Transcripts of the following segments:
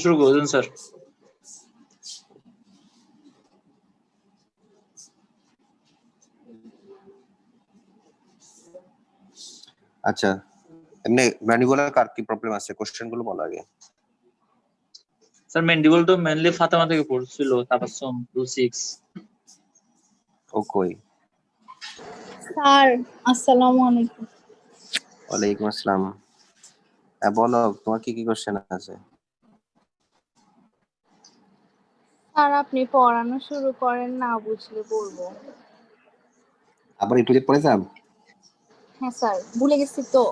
শুরু করুন স্যার। আচ্ছা, এমনি ম্যান্ডিবুলার কার কি প্রবলেম আছে? কোশ্চেন গুলো বলো আগে। স্যার ম্যান্ডিবল তো মেইনলি ফাতেমা থেকে পড়ছিল, তাবাসসুম 26। ও কই? স্যার আসসালামু আলাইকুম। ওয়ালাইকুম আসসালাম। হ্যাঁ বলো, তোমার কি কি কোশ্চেন আছে? স্যার আপনি পড়ানো শুরু করেন, না বুঝলে বলবো। আবার একটু পড়ে যাম। হ্যাঁ স্যার, ভুলে গেছি তো।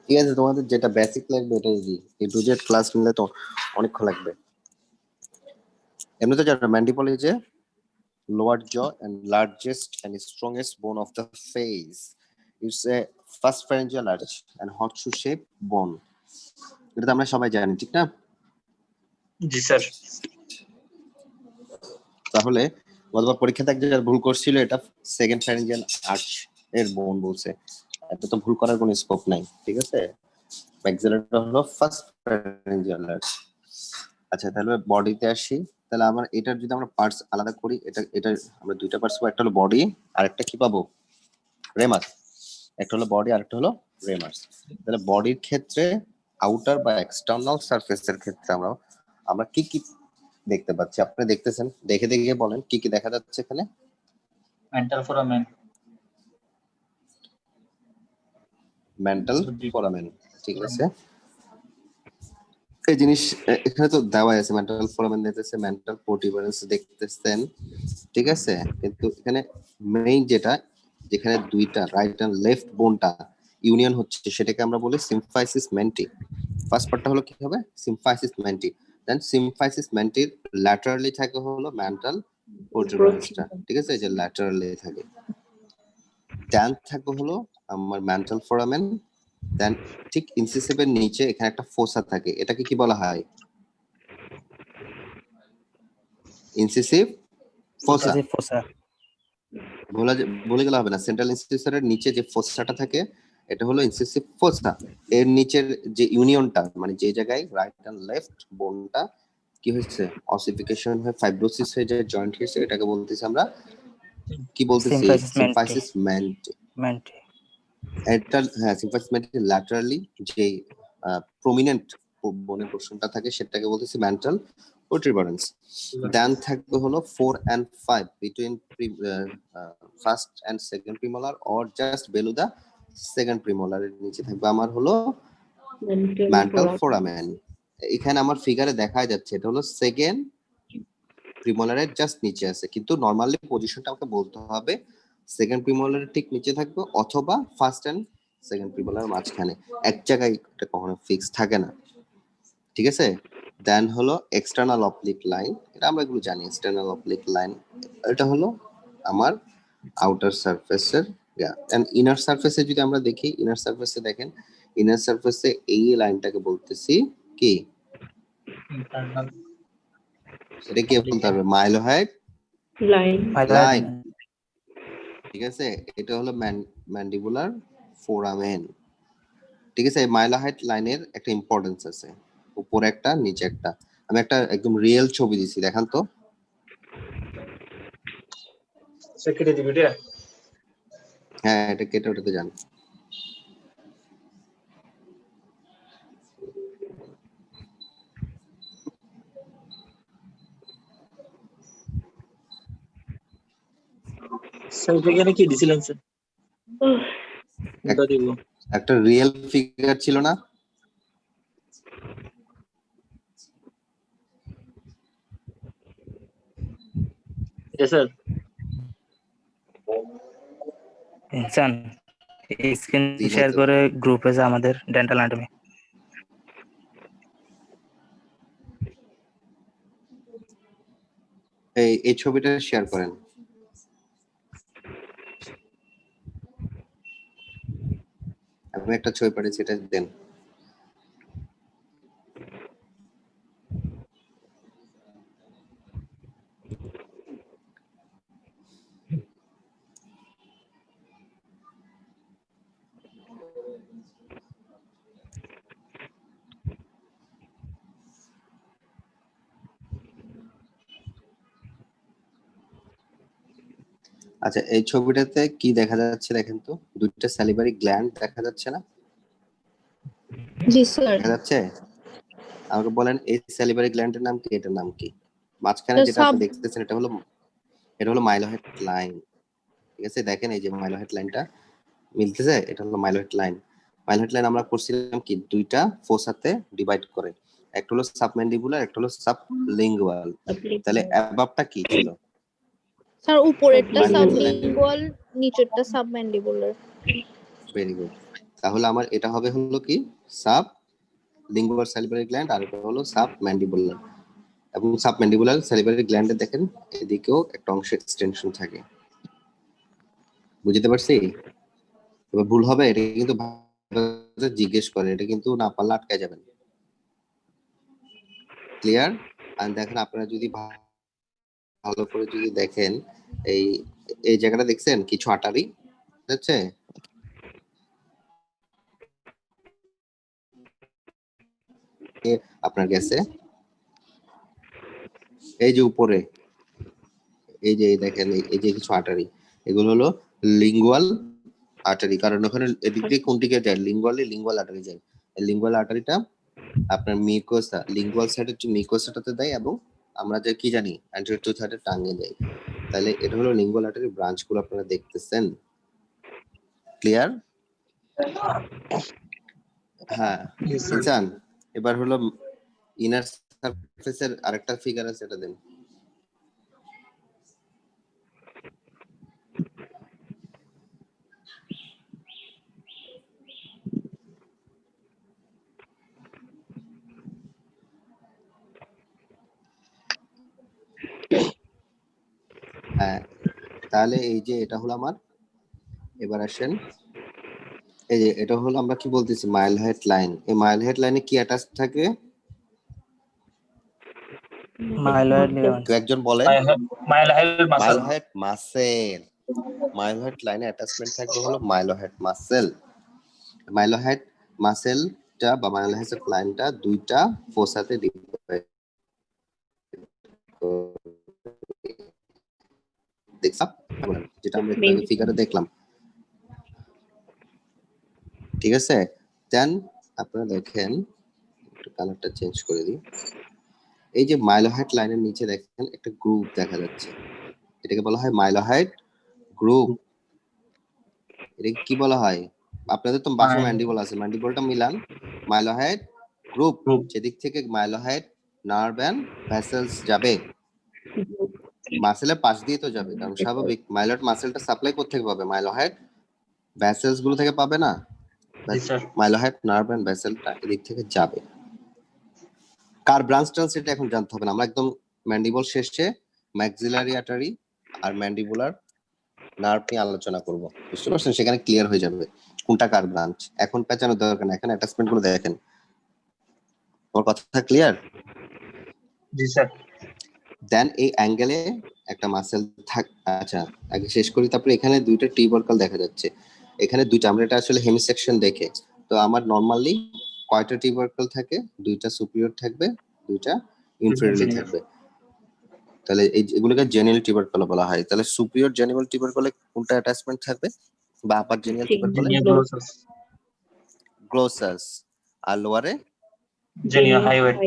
ঠিক আছে, তোমাদের যেটা বেসিক লাগবে এটাই দিই। এই টু জেড ক্লাস নিলে তো অনেকক্ষণ লাগবে। এমনিতে জানো mandible is a lower jaw and largest and strongest bone of the face. It's a first pharyngeal arch and horseshoe shaped bone. এটা তো আমরা সবাই জানি, ঠিক না? জি স্যার। তাহলে গতবার পরীক্ষাতে একজন ভুল করছিল, এটা সেকেন্ড ফ্যারিঞ্জিয়াল আর্চ এর বোন বলছে। এত তো ভুল করার কোনো স্কোপ নাই, ঠিক আছে? ম্যাক্সিলারটা হলো ফার্স্ট ফ্যারিঞ্জিয়াল আর্চ। আচ্ছা, তাহলে বডিতে আসি। তাহলে আমার এটার যদি আমরা পার্টস আলাদা করি, এটা আমরা দুইটা পার্টস পাবো। একটা হলো বডি আর একটা কি পাবো? রেমাস। একটা হলো বডি আর একটা হলো রেমাস। তাহলে বডির ক্ষেত্রে আউটার বা এক্সটার্নাল সারফেসের ক্ষেত্রে আমরা কি কি দেখতে পাচ্ছি? আপনি দেখতেছেন, দেখে দেখে বলেন কি কি দেখা যাচ্ছে এখানে। Mental foramen. মেন্টাল ফোরামেন, ঠিক আছে। এই জিনিস এখানে তো দেওয়া আছে, মেন্টাল ফোরামেন দেখতেছে, মেন্টাল প্রোটিউবারেন্স দেখতেছেন, ঠিক আছে। কিন্তু এখানে মেইন যেটা, যেখানে দুইটা রাইট এন্ড লেফট বোনটা ইউনিয়ন হচ্ছে, সেটাকে আমরা বলি সিম্ফাইসিস মেন্টি। ফার্স্ট পার্টটা হলো কি হবে? Symphysis menti. দেন সিম্ফাইসিস মেন্টির ল্যাটারালি থাকে হলো মেন্টাল প্রোটিউবারেন্সটা, ঠিক আছে, এই যে ল্যাটারালি থাকে। দেন থাকবে হলো আমার মেন্টাল ফোরামেন। দেন ঠিক ইনসিসিভের নিচে এখানে একটা ফোসা থাকে, এটাকে কি বলা হয়? ইনসিসিভ ফোসা। বলে গেলে হবে না, সেন্ট্রাল ইনসিসিভের নিচে যে ফোসাটা থাকে এটা হলো ইনসিসিভ ফোসা। এর নিচের যে ইউনিয়নটা, মানে যে জায়গায় রাইট এন্ড লেফট বোনটা কি হচ্ছে, অসিফিকেশন হয়ে ফাইব্রোসিস হয়ে যে জয়েন্ট হয়েছে, এটাকে বলতেছি আমরা কি বলতেছি? Symphysis mentee. এটা হ্যাঁ, সিম্ফাইসিস মেন্টি ল্যাটারালি যে প্রমিনেন্ট বোনের পোরশনটা থাকে সেটাকে বলতেছি মেন্টাল প্রোটিউবারেন্স। দেন থাকবে হলো 4 and 5 between first and second premolar or just below the second প্রিমোলারের নিচে থাকবে আমার হলো মেন্টাল ফোরামেন। এখানে আমার ফিগারে দেখা যাচ্ছে এটা হলো সেকেন্ড প্রিমোলারের জাস্ট নিচে আছে, কিন্তু নরমালি পজিশনটা আমাকে বলতে হবে সেকেন্ড প্রিমোলারের ঠিক নিচে থাকবে অথবা ফার্স্ট এন্ড সেকেন্ড প্রিমোলারের মাঝখানে। এক জায়গায় এটা কখনো ফিক্স থাকে না, ঠিক আছে। দেন হলো এক্সটার্নাল অবলিক লাইন, এটা আমরা এগুলো জানি। এক্সটার্নাল অবলিক লাইন এটা হলো আমার আউটার সারফেসের। এন্ড ইনার সারফেসে যদি আমরা দেখি, ইনার সারফেসে দেখেন, ইনার সারফেসে এই লাইনটাকে বলতেছি কি? ইন্টারনাল। এটা কি বলতে হবে? মাইলোহাইড লাইন, ঠিক আছে। এটা হলো ম্যান্ডিবুলার ফোরামেন, ঠিক আছে। এই মাইলোহাইড লাইনের একটা ইম্পর্টেন্স আছে, উপরে একটা নিচে একটা। আমি একটা একদম রিয়েল ছবি দিছি, দেখান তো। সেকেন্ডে দিবি এটা। হ্যাঁ, এটা কেটে ওটাতে যান। স্যার এখানে কি দিছিলেন স্যার? এটা দিব। একটা রিয়েল ফিগার ছিল না? এটা স্যার ইনসান স্ক্রিন শেয়ার করে গ্রুপে যা আমাদের ডেন্টাল অ্যানাটমি। এই ছবিটা শেয়ার করেন। আমি একটা ছবি পাঠিয়েছি, এটা দেন। আচ্ছা, এই ছবিটাতে কি দেখা যাচ্ছে দেখেন তো, দুইটা স্যালিভারি গ্ল্যান্ড দেখা যাচ্ছে না? জি স্যার। দেখা যাচ্ছে? আমাকে বলেন এই স্যালিভারি গ্ল্যান্ডের নাম কি, এটার নাম কি? মাঝখানে স্যার, যেটা আপনি দেখতেছেন এটা হলো মাইলোহেড লাইন। ঠিক আছে, দেখেন এই যে মাইলোহেড লাইনটা মিলতেছে, এটা হলো মাইলোহেড লাইন। মাইলোহেড লাইন আমরা করছিলাম কি দুইটা ফোসাতে ডিভাইড করে, একটা হলো সাবম্যান্ডিবুলার, একটা হলো সাবলিঙ্গুয়াল। তাহলে অ্যাবাবটা কি ছিল? স্যার উপরেরটা Mylohyd line। সাবলিঙ্গুয়াল, নিচেরটা সাবম্যান্ডিবুলার। Very good. তাহলে আমার এটা হবে হলো কি সাব লিঙ্গুয়াল স্যালিভারি গ্ল্যান্ড, আর এটা হলো সাবম্যান্ডিবুলার। এবং সাবম্যান্ডিবুলার স্যালিভারি গ্ল্যান্ডে দেখেন এদিকেও একটা অংশ এক্সটেনশন থাকে। বুঝতে পারছি? এবার ভুল হবে, এটা কিন্তু জিজ্ঞেস করে, এটা কিন্তু না পারলে আটকায় যাবেন। ক্লিয়ার? আর দেখেন আপনারা যদি ভালো করে যদি দেখেন এই এই জায়গাটা দেখছেন কিছু আটারি হচ্ছে, আপনার গেছে এই যে উপরে এই যে দেখেন এই যে কিছু আটারি, এগুলো হলো লিঙ্গুয়াল আর্টারি। কারণ ওখানে এদিক দিয়ে কোন দিকে যায়, লিঙ্গুয়াল আর্টারি যায়। এই লিঙ্গুয়াল আর্টারিটা আপনার মিউকোসা, লিঙ্গুয়াল সাইডের যে মিউকোসাটাতে দেয়, এবং আমরা যে কি জানি অ্যান্টেরিয়র টু সাইডে টাঙ্গে দেয়। তাহলে এটা হলো লিঙ্গুয়াল আর্টারি ব্রাঞ্চগুলো আপনারা দেখতেছেন। ক্লিয়ার? হ্যাঁ ইনসান, এবার হলো ইনার সারফেসের আরেকটা ফিগার আছে, এটা দেন। হ্যাঁ, তাহলে এই যে এটা হলো আমার, এবার আসেন এই যে এটা হলো আমরা কি বলতেছি মাইলহেড লাইন। এই মাইলহেড লাইনে কি অ্যাটাচ থাকে? Myeloid ligament. কেউ একজন বলেন। মাইলহেড মাসল। মাইলহেড মাসেল। মাইলহেড লাইনে অ্যাটাচমেন্ট থাকবে হলো মাইলহেড মাসেল। মাইলহেড মাসেলটা বা মাইলহেড লাইনটা দুইটা ফোসাতে ডিভাইড দেখছাম, যেটা আমরা একটু ফিগারে দেখলাম। ঠিক আছে, দেন আপনারা দেখেন একটু কালারটা চেঞ্জ করে দিই। এই যে মাইলোহাইড লাইনের নিচে দেখেন একটা গ্রুপ দেখা যাচ্ছে, এটাকে বলা হয় মাইলোহাইড গ্রুপ। এটাকে কি বলা হয়? আপনাদের তো বাসায় ম্যান্ডিবল আছে, ম্যান্ডিবলটা মিলান মাইলোহাইড গ্রুপ। যেদিক থেকে মাইলোহাইড নার্ভ এন্ড ভেসেলস যাবে, মাসেলের পাশ দিয়ে তো যাবে, কারণ স্বাভাবিক মাইলয়েড মাসেলটা সাপ্লাই কোথা থেকে পাবে? মাইলোহাইড ভেসেলস গুলো থেকে পাবে না? মাইলোহাইড নার্ভ এন্ড ভেসেলটা এদিক থেকে যাবে। কার ব্রাঞ্চ টার্ন সেটা এখন জানতে হবে না, আমরা একদম ম্যান্ডিবল শেষে ম্যাক্সিলারি আর্টারি আর ম্যান্ডিবুলার নার্ভ নিয়ে আলোচনা করব। বুঝতে পারছেন? সেখানে ক্লিয়ার হয়ে যাবে কোনটা কার ব্রাঞ্চ। এখন পেঁচানোর দরকার না, এখন অ্যাটাচমেন্ট গুলো দেখেন। তোমার কথা ক্লিয়ার? জি স্যার। দেন এই অ্যাঙ্গেলে একটা মাসেল থাক। আচ্ছা আগে শেষ করি, তারপরে এখানে দুইটা টিউবারকাল দেখা যাচ্ছে, এখানে দুইটা। আমরা এটা আসলে হেমিসেকশন দেখে, তো আমার নরমালি কয়টা টিউবারকাল থাকে? দুইটা সুপিরিয়র থাকবে, দুইটা ইনফেরিয়রলি থাকবে। তাহলে এই এগুলোকে জেনিয়াল টিউবারকল বলা হয়। তাহলে সুপিরিয়র জেনিয়াল টিউবারকলে কোনটা অ্যাটাচমেন্ট থাকবে? বা আপার জেনিয়াল টিউবারকলে গ্লোসাস, আর লোয়ারে জেনিয়াল হাইওয়েড।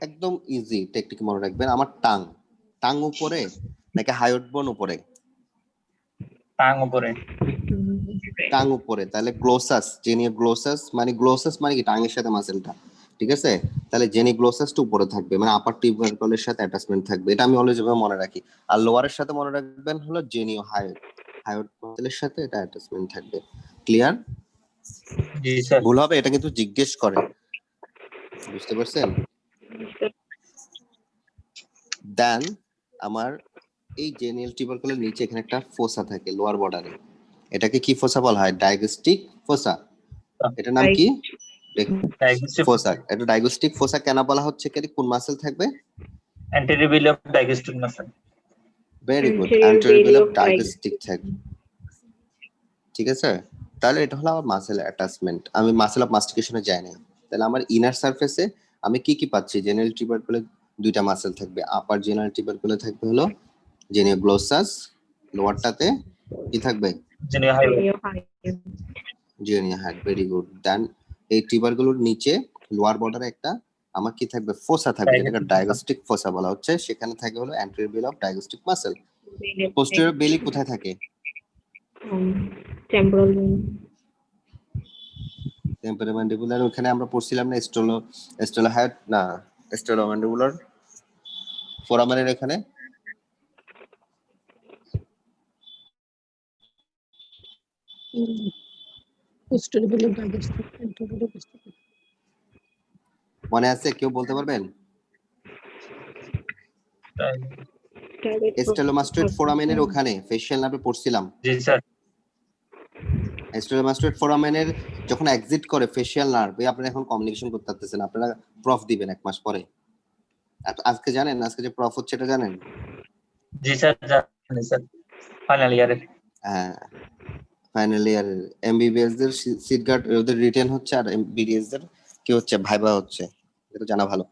একদম ইজি টেকনিক মনে রাখবেন। আমার টাং উপরে নাকি হাইওয়েড বোন উপরে? টাং উপরে। তাহলে গ্লোসাস, জেনিয়াল গ্লোসাস মানে কি টাঙের সাথে মাসেলটা, ঠিক আছে? তাহলে জেনি গ্লোসাসটা উপরে থাকবে, মানে আপার টিউবারকলের সাথে অ্যাটাচমেন্ট থাকবে। এটা আমি অলওয়েজ মনে রাখি। আর লোয়ারের সাথে মনে রাখবেন হলো জেনিও হাইওয়েড মাসেলের সাথে এটা অ্যাটাচমেন্ট থাকবে। ক্লিয়ার? জি স্যার। ভুল হবে এটা কিন্তু জিজ্ঞেস করে। বুঝতে পারছেন? দেন আমার এই জেনিয়াল টিউবারকলের নিচে এখানে একটা ফোসা থাকে লোয়ার বর্ডারে, এটাকে কি ফোসা বলা হয়? ডায়াগস্টিক ফোসা। এটার নাম কি? ফোসা। এটা ডায়াগস্টিক ফোসা কেন বলা হচ্ছে? কোন মাসেল থাকবে? Anterior of digastric muscle. Very good, anterior of digastric থাকবে। ঠিক আছে, তাহলে এটা হলো আমার মাসেল অ্যাটাচমেন্ট, আমি মাসেল অফ মাস্টিকেশনে যাই না। তাহলে আমার ইনার সারফেসে আমি কি কি পাচ্ছি? জেনারেল টিউবারকুলে দুইটা মাসেল থাকবে, আপার জেনারেল টিউবারকুলে থাকবে হলো জেনিও গ্লোসাস, লোয়ারটাতে কি থাকবে? Geniohyoid geniohyoid. Very good. Then এই টিউবারগুলোর নিচে লোয়ার বর্ডারে একটা আমার কি থাকবে? ফোসা থাকবে, যেটাকে ডায়াগস্টিক ফোসা বলা হচ্ছে। সেখানে থাকে হলো অ্যান্টেরিয়র বেলি অফ ডায়াগস্টিক মাসেল। পোস্টেরিয়র বেলি কোথায় থাকে? টেম্পোরাল টেম্পোরোম্যান্ডিবুলার, ওখানে আমরা পড়ছিলাম না স্টেলোহাইড না স্টেলোম্যান্ডিবুলার ফোরামেনের এখানে মনে আছে? কেউ বলতে পারবেন? স্টেলোমাস্টোইড ফোরামেনের ওখানে ফেশিয়াল নার্ভে পড়ছিলাম। জি স্যার। স্টেলোমাস্টোইড ফোরামেনের যখন এক্সিট করে ফেশিয়াল নার্ভ, আপনারা এখন কমিউনিকেশন করতে পারতেছেন, আপনারা প্রফ দিবেন এক মাস পরে। আজকে জানেন আজকে যে প্রফ হচ্ছে এটা জানেন? জি স্যার জানি স্যার, ফাইনাল ইয়ারে। হ্যাঁ, ফাইনাল ইয়ার এমবিবিএস দের সিট গার্ড ওদের রিটেন হচ্ছে, আর বিডিএস দের কি হচ্ছে? ভাইবা হচ্ছে। এটা জানা ভালো।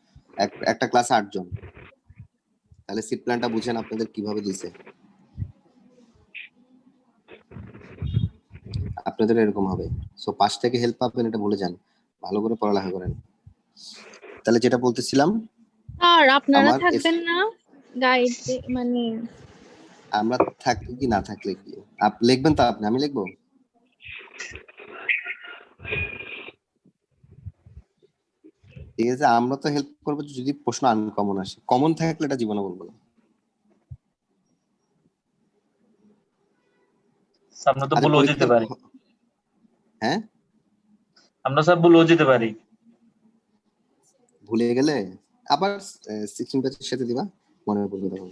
একটা ক্লাসে 8 জন। তাহলে সিট প্ল্যানটা বুঝেন আপনাদের কিভাবে দিছে। আপনাদের এরকম হবে। সো পাশ থেকে হেল্প পাবেন এটা ভুলে যান, ভালো করে পড়ালেখা করেন। তাহলে যেটা বলতেছিলাম, আর আপনারা আমার থাকবেন না গাইড, মানে আমরা থাকলে কি না থাকলে কি, লিখবেন তো আপনি? আমি লিখবো? ঠিক আছে, আমরা তো হেল্প করবো যদি প্রশ্ন আনকমন আসে। কমন থাকলে এটা জীবনে বলবো না। আমরা তো আচ্ছা, ভুলও যেতে পারি। হ্যাঁ, আমরা স্যার ভুলও যেতে পারি। ভুলে গেলে আবার 16 ব্যাচের সাথে দিবা, মনে পড়বে তখন।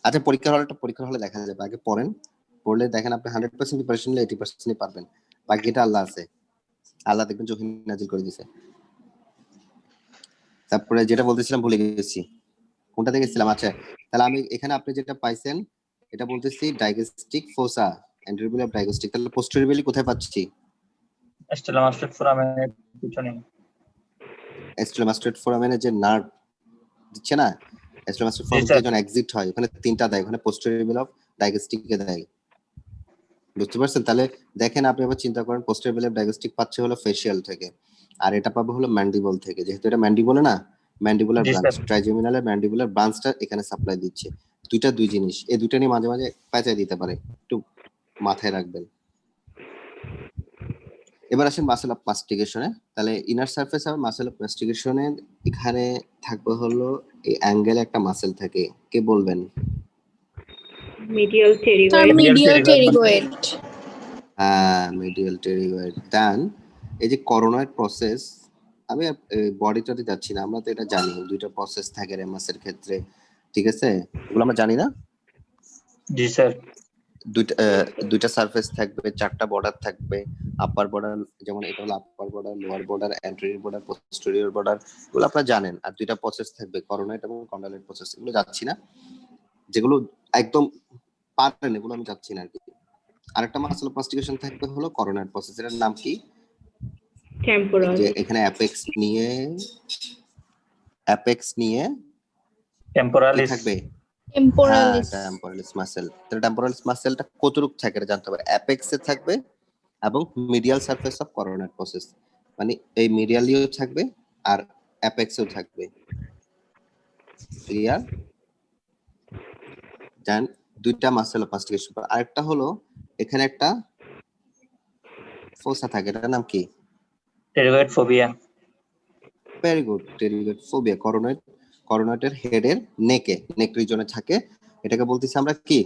আচ্ছা, পরীক্ষার হলে দেখা যাবে। আগে পড়েন, পড়লে দেখেন আপনি 100% প্রিপারেশন নিলে 80% পারবেন। বাকিটা আল্লাহ আছে, আল্লাহ দেখবেন জহির নাজিল করে দিয়েছে। তারপরে যেটা বলতেছিলাম ভুলে গেছি, কোনটা থেকে গেছিলাম? আচ্ছা, তাহলে আমি এখানে আপনি যেটা পাইছেন এটা বলতেছি ডায়াগস্টিক ফোসা, অ্যান্টেরিয়র বেলি অফ ডায়াগস্টিক। তাহলে পোস্টেরিয়র বেলি কোথায় পাচ্ছি? স্টেলোমাস্টোইড ফোরামেনের পিছনে। স্টেলোমাস্টোইড ফোরামেনের যে নার্ভ দিচ্ছে না, স্টেলোমাস্টোইড ফোরামেন স্যার। থেকে যখন এক্সিট হয় ওখানে তিনটা দেয়, ওখানে পোস্টেরিয়র বেলি অফ ডায়াগস্টিক কে দেয়। বুঝতে পারছেন? তাহলে দেখেন আপনি আবার চিন্তা করেন, পোস্টেরিয়র বেলি অফ ডায়াগস্টিক পাচ্ছে হলো ফেশিয়াল থেকে, আর এটা পাবো হলো ম্যান্ডিবল থেকে। যেহেতু এটা ম্যান্ডিবলে না, ম্যান্ডিবুলার জি ব্রাঞ্চ, স্যার। ট্রাইজেমিনালের ম্যান্ডিবুলার ব্রাঞ্চটা এখানে সাপ্লাই দিচ্ছে। দুই জিনিস, এই দুইটা নিয়ে মাঝে মাঝে প্যাঁচাই দিতে পারে, একটু মাথায় রাখবেন। এবার আসেন মাসেল অফ মাস্টিকেশনে। তাহলে ইনার সারফেস আর মাসেল অফ মাস্টিকেশনের এখানে থাকবে হলো এই অ্যাঙ্গেলে একটা মাসেল থাকে, কে বলবেন? Medial pterygoid. Medial pterygoid. হ্যাঁ, মিডিয়াল টেরিগয়েড। দেন এই যে করোনয়েড প্রসেস, আমি বডিটাতে যাচ্ছি না, আমরা তো এটা জানি দুইটা প্রসেস থাকে রেমাসের ক্ষেত্রে, ঠিক আছে? এগুলো আমরা জানি না? জি স্যার। দুইটা সারফেস থাকবে, চারটা বর্ডার থাকবে। আপার বর্ডার, যেমন এটা হলো upper border, lower border, anterior border, posterior border, এগুলো আপনারা জানেন। আর দুইটা প্রসেস থাকবে, করোনয়েড এবং কন্ডাইলেট প্রসেস। এগুলো যাচ্ছি না, যেগুলো একদম পারেন এগুলো আমি যাচ্ছি না আর কি। আরেকটা মাসেল অফ মাস্টিকেশন থাকবে হলো করোনয়েড প্রসেস, এর নাম কি? টেম্পোরাল। যে এখানে অ্যাপেক্স নিয়ে কি টেম্পোরালিস। থাকবে? টেম্পোরালিস। টেম্পোরালিস মাসেল। তাহলে টেম্পোরালিস মাসেলটা কতটুকু থাকে এটা জানতে হবে। অ্যাপেক্সে থাকবে এবং মিডিয়াল সারফেস অফ করোনার প্রসেস, মানে এই মিডিয়ালিও থাকবে আর অ্যাপেক্সেও থাকবে। ক্লিয়ার? জান, দুইটা মাসেল অফ মাস্টিকেশন। আরেকটা হলো এখানে একটা ফোসা থাকে, এটার নাম কি? Pterygoid fovea. Very good, pterygoid fovea. করোনয়েডের হেডের নেক রিজনে থাকে, এটাকে বলতেছি আমরা কি?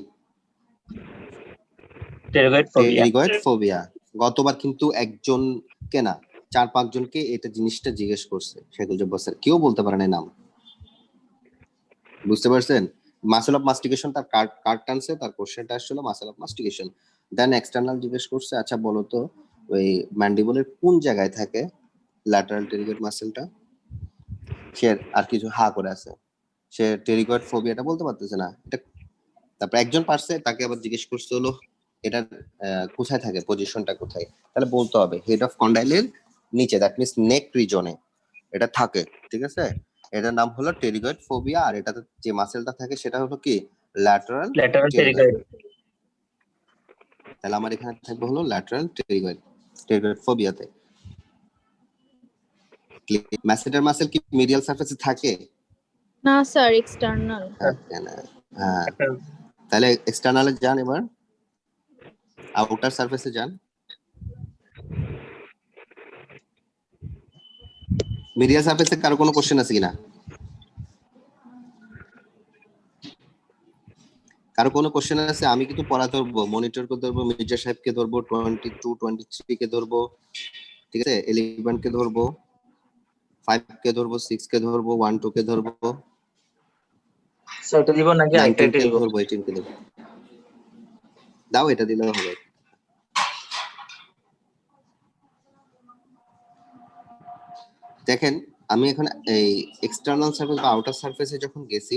Pterygoid fovea. Pterygoid fovea. গতবার কিন্তু একজনকে না 4-5 জনকে এটা জিনিসটা জিজ্ঞেস করছে, সেগুলো যে বসের কেউ বলতে পারে না নাম। বুঝতে পারছেন? মাসেল অফ মাস্টিকেশন তার কার্ড টানছে, তার কোশ্চেনটা আসছিল মাসেল অফ মাস্টিকেশন। দেন এক্সটার্নাল জিজ্ঞেস করছে, আচ্ছা বলো তো ওই ম্যান্ডিবলের কোন জায়গায় থাকে ল্যাটারাল টেরিগয়েড মাসেলটা? সে আর কিছু হা করে আছে, সে টেরিগয়েড ফোবিয়াটা বলতে পারতেছে না। এটা তারপর একজন পারছে, তাকে আবার জিজ্ঞেস করছে হলো এটা কোথায় থাকে, পজিশনটা কোথায়, তাহলে বলতে হবে হেড অফ কন্ডাইলের নিচে, দ্যাট মিন্স নেক রিজনে এটা থাকে, ঠিক আছে। এটার নাম হলো টেরিগয়েড ফোবিয়া, আর এটাতে যে মাসেলটা থাকে সেটা হলো কি ল্যাটারাল ল্যাটারাল টেরিগয়েড। টেরিগয়েড। তাহলে আমার এখানে থাকবে হলো ল্যাটারাল টেরিগয়েড ফোবিয়াতে। ম্যাসেটার মাসেল কি মিডিয়াল সারফেসে থাকে? না স্যার, এক্সটার্নাল। থাকে না। হ্যাঁ, একটা তাহলে এক্সটার্নালে যান, এবার আউটার সারফেসে যান। মিডিয়াল সারফেসে কারো কোনো কোশ্চেন আছে কিনা? কারো কোনো কোশ্চেন আছে? আমি কিন্তু পড়া ধরবো, মনিটরকে ধরবো, মির্জা সাহেবকে ধরবো, 22 23 কে ধরবো, ঠিক আছে, 11 কে ধরবো, 5 কে ধরবো, 6 কে ধরবো, 1 2 কে ধরবো, সেটা দিব নাকি আরেকটা 19 কে দিব? ধরবো, 18 কে ধরবো। দাও, এটা দিলেও হবে। দেখেন আমি এখন এই এক্সটার্নাল সারফেস বা আউটার সারফেসে যখন গেছি,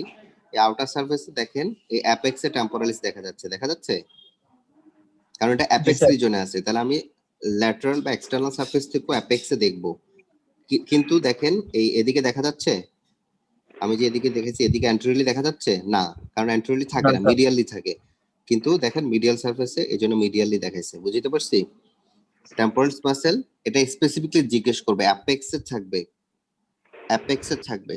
এই আউটার সারফেসে দেখেন এই অ্যাপেক্সে টেম্পোরালিস দেখা যাচ্ছে, কারণ এটা অ্যাপেক্স স্যার। রিজনে আছে। তাহলে আমি ল্যাটারাল বা এক্সটার্নাল সারফেস থেকে অ্যাপেক্সে দেখবো, কিন্তু দেখেন এই এদিকে দেখা যাচ্ছে, আমি যে এদিকে দেখেছি এদিকে অ্যান্টেরিয়রলি দেখা যাচ্ছে না, কারণ অ্যান্টেরিয়রলি থাকে না, না, মিডিয়ালি থাকে। কিন্তু দেখেন মিডিয়াল সারফেসে এই জন্য মিডিয়ালি দেখাইছে, বুঝতে পারছি। টেম্পোরাল মাসেল এটা স্পেসিফিকলি জিজ্ঞেস করবে অ্যাপেক্সে থাকবে,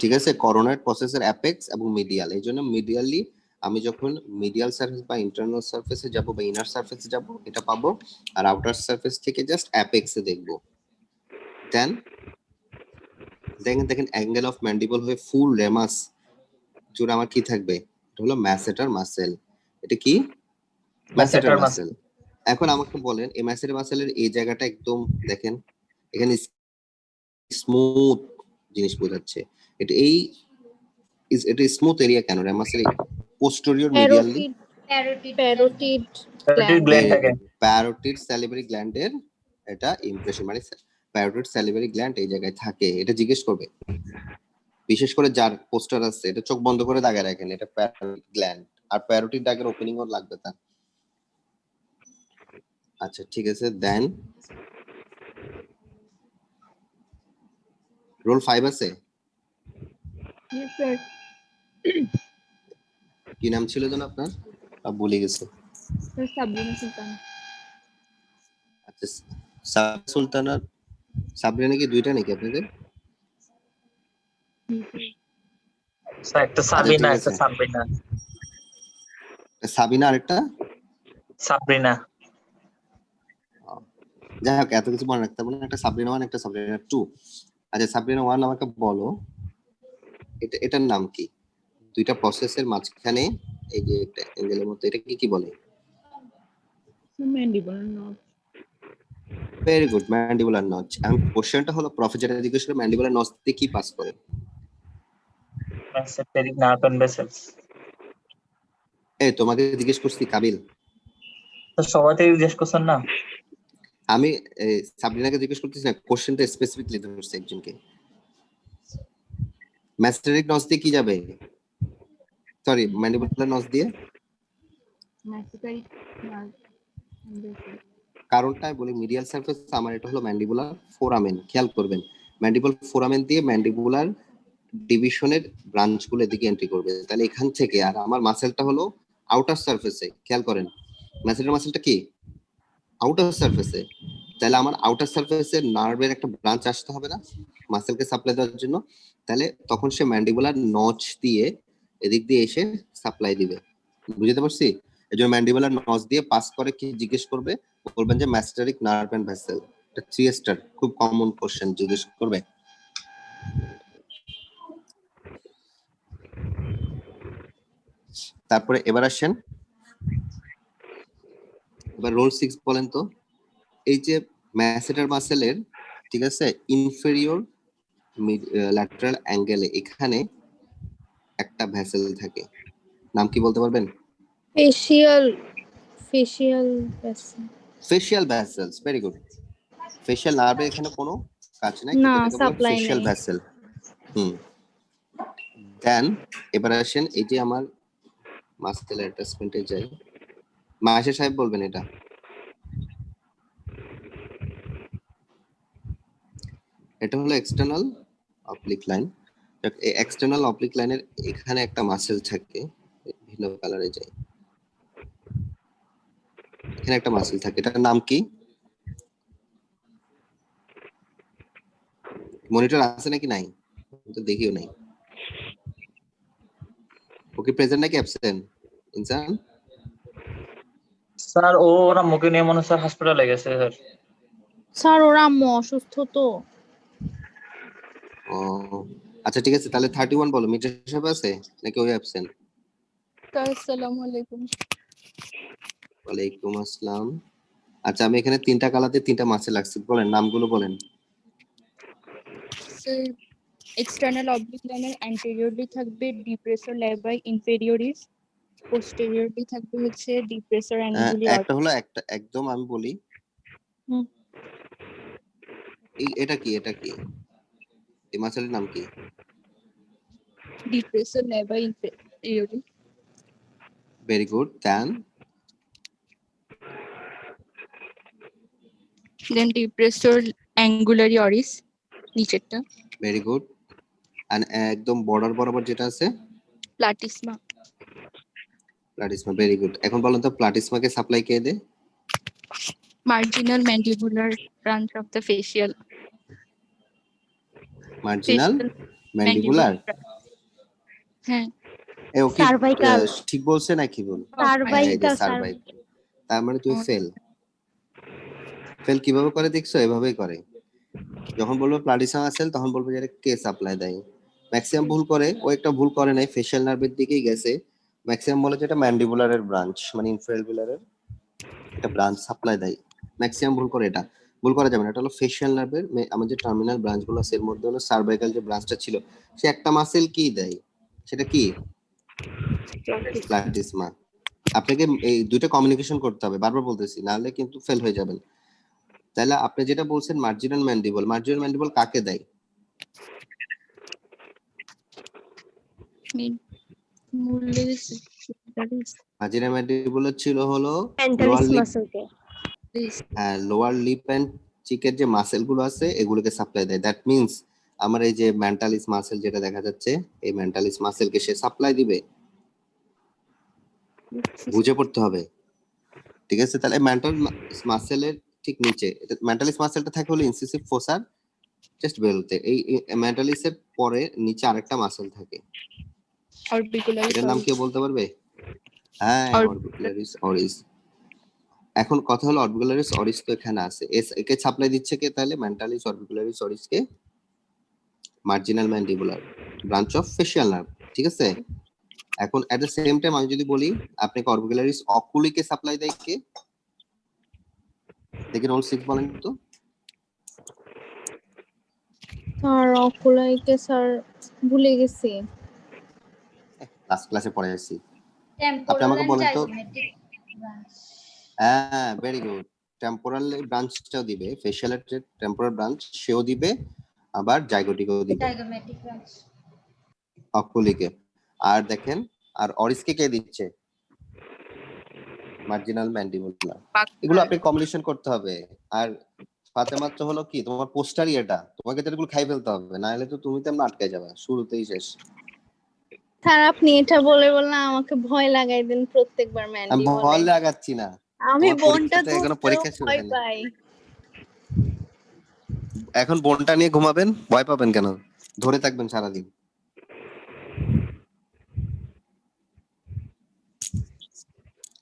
ঠিক আছে, করোনার প্রসেসের অ্যাপেক্স এবং মিডিয়াল। এই জন্য মিডিয়ালি আমি যখন মিডিয়াল সারফেস বা ইন্টারনাল সারফেসে যাব বা ইনার সারফেসে যাব এটা পাবো, আর আউটার সারফেস থেকে জাস্ট অ্যাপেক্সে দেখবো। দেন দেখেন অ্যাঙ্গেল অফ ম্যান্ডিবল হয়ে ফুল রেমাস জুড়ে আমার কি থাকবে, এটা হলো ম্যাসেটার মাসেল। এটা কি? ম্যাসেটার ম্যাসেটার মাসেল। এখন আমাকে বলেন এই ম্যাসেটার মাসেলের এই জায়গাটা একদম দেখেন, এখানে স্মুথ জিনিস বোঝাচ্ছে। এটা এটা স্মুথ এরিয়া কেন? রেমাসের posterior medially parotid parotid gland. Gland থাকে। প্যারোটিড স্যালিভারি গ্ল্যান্ডের এটা ইমপ্রেশন, মানে প্যারোটিড স্যালিভারি গ্ল্যান্ড এই জায়গায় থাকে, এটা জিজ্ঞেস করবে। বিশেষ করে যার পোস্টার আছে এটা চোখ বন্ধ করে দাগে রাখেন, এটা প্যারোটিড গ্ল্যান্ড, আর প্যারোটিড দাগের ওপেনিং ওর লাগবে তার। আচ্ছা ঠিক আছে, দেন রোল 5 আছে। স্যার, কি নাম ছিল যেন আপনার? ভুলে গেছে। সাবরিনা সুলতান। আচ্ছা, সুলতানা সাবরিনা কি দুইটা নাকি আপনাদের? স্যার একটা আচ্ছা সাবিনা, ঠিক একটা আছে, সাবরিনা। সাবিনা আরেকটা সাবরিনা। যাই হোক, এত কিছু মনে রাখতে হবে না। একটা সাবরিনা 1 একটা সাবরিনা 2। আচ্ছা সাবরিনা 1 আমাকে বলো এটার নাম কি? দুইটা প্রসেসের মাঝখানে এই যে একটা অ্যাঙ্গেলের মতো, এটা কি বলে? Mandibular notch. Very good, mandibular notch. আমি কোশ্চেনটা হলো প্রফেসর জিজ্ঞেস করে ম্যান্ডিবুলার নচ দিয়ে কি পাস করে? Mesenteric nerve and vessels. এই তোমাকে জিজ্ঞেস করছি কাবিল, তো সবাই থেকে জিজ্ঞেস করছেন না? আমি সাবরিনাকে জিজ্ঞেস করতেছি না, কোশ্চেনটা স্পেসিফিকলি ধরছে একজনকে। ম্যাস্টেরিক নচ দিয়ে কি যাবে? সরি, ম্যান্ডিবুলার নচ দিয়ে। ম্যাসেটারিক নার্ভ। কারণটা বলি, মিডিয়াল সারফেস আমার এটা হলো ম্যান্ডিবুলার ফোরামেন, খেয়াল করবেন ম্যান্ডিবুলার ফোরামেন দিয়ে ম্যান্ডিবুলার ডিভিশনের ব্রাঞ্চগুলো এদিকে এন্ট্রি করবে। তাহলে এখান থেকে, আর আমার মাসেলটা হলো আউটার সারফেসে, খেয়াল করেন ম্যাসেলের মাসেলটা কি আউটার সারফেসে। তাহলে আমার আউটার সারফেসে নার্ভের একটা ব্রাঞ্চ আসতে হবে না মাসেলকে সাপ্লাই দেওয়ার জন্য, তাহলে তখন সে ম্যান্ডিবুলার নচ দিয়ে এদিক দিয়ে এসে সাপ্লাই দিবে, বুঝতে পারছি। এই জন্য ম্যান্ডিবুলার নচ দিয়ে পাস করে কি জিজ্ঞেস করবে, বলবেন যে ম্যাস্টেরিক নার্ভ এন্ড ভেসেল। এটা 3 স্টার, খুব কমন কোশ্চেন জিজ্ঞেস করবে। তারপরে এবার আসেন, এবার রোল 6 বলেন তো। এই যে ম্যাসেটার মাসেলের, ঠিক আছে, ইনফেরিয়র ল্যাটারাল অ্যাঙ্গেলে এখানে একটা ভেসেল থাকে, নাম কি বলতে পারবেন? Facial vessel. Facial vessels, very good. Facial নার্ভে এখানে কোনো কাজ নাই, না, কিন্তু এটাকে বলে সাপ্লাই ফেশিয়াল নেই। ভেসেল। দেন এবার আসেন এই যে আমার মাসেল অ্যাটাচমেন্টে যাই, মাহেশের সাহেব বলবেন এটা। এটা হলো এক্সটার্নাল অবলিক লাইন। এই এক্সটার্নাল অবলিক লাইনের এখানে একটা মাসেল থাকে, ভিন্ন কালারে যায়, এখানে একটা মাসেল থাকে, এটার নাম কি? মনিটর আছে নাকি নাই? আমি তো দেখিও নাই। ওকে প্রেজেন্ট নাকি অ্যাবসেন্ট? ইনসান স্যার ওরা মুখে নিয়ে মনে হয় স্যার হসপিটালে গেছে স্যার। স্যার ওর আম্মু অসুস্থ তো। ও আচ্ছা ঠিক আছে, তাহলে 31 বলো। মির্জা সাহেব আছে নাকি ওই অ্যাবসেন্ট? আসসালামু আলাইকুম। ওয়ালাইকুম আসসালাম। আচ্ছা আমি এখানে তিনটা কালাতে তিনটা মাসে লাগছে, বলেন নামগুলো বলেন। এক্সটার্নাল অবলিক লাইনের অ্যান্টেরিয়রলি থাকবে ডিপ্রেসর ল্যাবাই ইনফেরিয়রিস, পোস্টেরিয়রলি থাকবে হচ্ছে ডিপ্রেসর অ্যাঙ্গুলি একটা হলো একটা একদম আমি বলি। হুম। এটা কি এই মাসেলের নাম কি? Depressor labii inferioris, very good. Then depressor anguli oris নিচেরটা, ভেরি গুড। আর একদম বর্ডার বরাবর যেটা আছে প্লাটিসমা, প্লাটিসমা। Very good. এখন বলেন তো প্লাটিসমাকে সাপ্লাই কে দেয়? Marginal mandibular branch of the facial, marginal mandibular. হ্যাঁ ওকে সার্ভাইকাল। ঠিক বলছে নাকি ভুল? সার্ভাইকাল। সার্ভাইকাল। তার মানে তুই ফেল কিভাবে করে দেখছো? এভাবেই করে। যখন বলবো প্লাটিসাম আসেল তখন বলবো যে এটা কে সাপ্লাই দেয়। ম্যাক্সিমাম ভুল করে, ও একটা ভুল করে নাই, ফেশিয়াল নার্ভের দিকেই গেছে। ম্যাক্সিমাম বলে যে এটা ম্যান্ডিবুলারের ব্রাঞ্চ, মানে ইনফেরিয়রের এটা ব্রাঞ্চ সাপ্লাই দেয়। ম্যাক্সিমাম ভুল করে, এটা ভুল করা যাবে না। এটা হলো ফেশিয়াল নার্ভের আমাদের যে টার্মিনাল ব্রাঞ্চ গুলো আছে এর মধ্যে হলো সার্ভাইকাল যে ব্রাঞ্চটা ছিল, সে একটা মাসেল কি দেয়, সেটা কি? প্লাটিসমা। আপনাকে এই দুইটা কমিউনিকেশন করতে হবে, বারবার বলতেছি, নাহলে কিন্তু ফেল হয়ে যাবেন। তাহলে আপনি যেটা বলছেন মার্জিনাল ম্যান্ডিবল কাকে দেয়? মার্জিনাল ম্যান্ডিবল ছিল হলো lower lip, lower lip and চিকের যে মাসেল গুলো আছে এগুলোকে সাপ্লাই দেয়। দ্যাট মিন্স আমার এই যে মেন্টালিস মাসেল যেটা দেখা যাচ্ছে, এই মেন্টালিস মাসেলকে সে সাপ্লাই দিবে, বুঝে পড়তে হবে। ঠিক আছে, তাহলে মেন্টাল মাসেলের ঠিক নিচে এটা মেন্টালিস মাসেলটা থাকে হলো ইনসিসিভ ফোসার জাস্ট বেরোতে। এই মেন্টালিসের পরে নিচে আরেকটা মাসেল থাকে, এটার নাম কেউ বলতে পারবে? হ্যাঁ, অরবিকুলারিস অরিস। এখন কথা হলো অরবিকুলারিস অরিস তো এখানে আছে, একে সাপ্লাই দিচ্ছে কে? তাহলে মেন্টালিস অরবিকুলারিস অরিস কে marginal mandibular branch of facial nerve. ঠিক আছে, এখন এট দ্য সেম টাইম আমি যদি বলি আপনাকে অরবিকুলারিস অকুলিকে সাপ্লাই দেয় কে? দেখি রোল 6 বলেন তো। স্যার অকুলাইকে স্যার ভুলে গেছি। লাস্ট ক্লাসে পড়াইছি। আপনি আমাকে বলেন তো। হ্যাঁ, ভেরি গুড। টেম্পোরাল ব্রাঞ্চটাও দিবে, ফেশিয়ালের যে টেম্পোরাল ব্রাঞ্চ সেও দিবে, আবার জাইগোটিকও দিবে, অকুলিকে। আর দেখেন, আর অরিসকে কে দিচ্ছে? Marginal mandibular. এগুলো আপনি কম্বিনেশন করতে হবে। আর ফাতেমাত্র হলো কি তোমার পোস্টারই, এটা তোমাকে তো এগুলো খাই ফেলতে হবে, না হলে তো তুমি তো আটকে যাবে, শুরুতেই শেষ। স্যার আপনি এটা বলে বললে আমাকে ভয় লাগাই দেন প্রত্যেকবার আমি ম্যান্ডিবলে। ভয় লাগাচ্ছি না, আমি তোমার বোনটা পরীক্ষাতে এখনো পরীক্ষা শুরু ভয় হয়নি। পাই। এখন বোনটা নিয়ে ঘুমাবেন, ভয় পাবেন কেন? ধরে থাকবেন সারাদিন।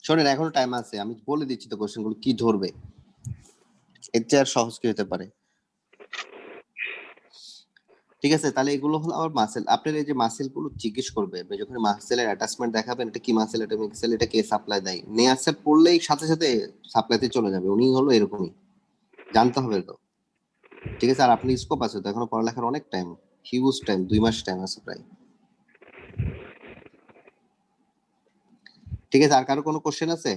শোনেন, এখনো টাইম আছে, আমি বলে দিচ্ছি তো কোশ্চেন গুলো কি ধরবে, এর চেয়ে আর সহজ কি হতে পারে। ঠিক আছে, তাহলে এগুলো হলো আমার মাসেল। আপনার এই যে মাসেল গুলো জিজ্ঞেস করবে যখন মাসেলের অ্যাটাচমেন্ট দেখাবেন, এটা কি মাসেল, এটা মিক্সেল, এটা কে সাপ্লাই দেয়, নিয়ারসেট পড়লেই সাথে সাথে সাপ্লাইতে চলে যাবে। উনি হলো এরকমই, জানতে হবে তো। ঠিক আছে, আর আপনি স্কোপ আছে তো, এখনো পড়ালেখার অনেক টাইম, হিউজ টাইম, 2 মাস টাইম আছে প্রায়। ঠিক আছে, আর কারো কোনো কোশ্চেন আছে?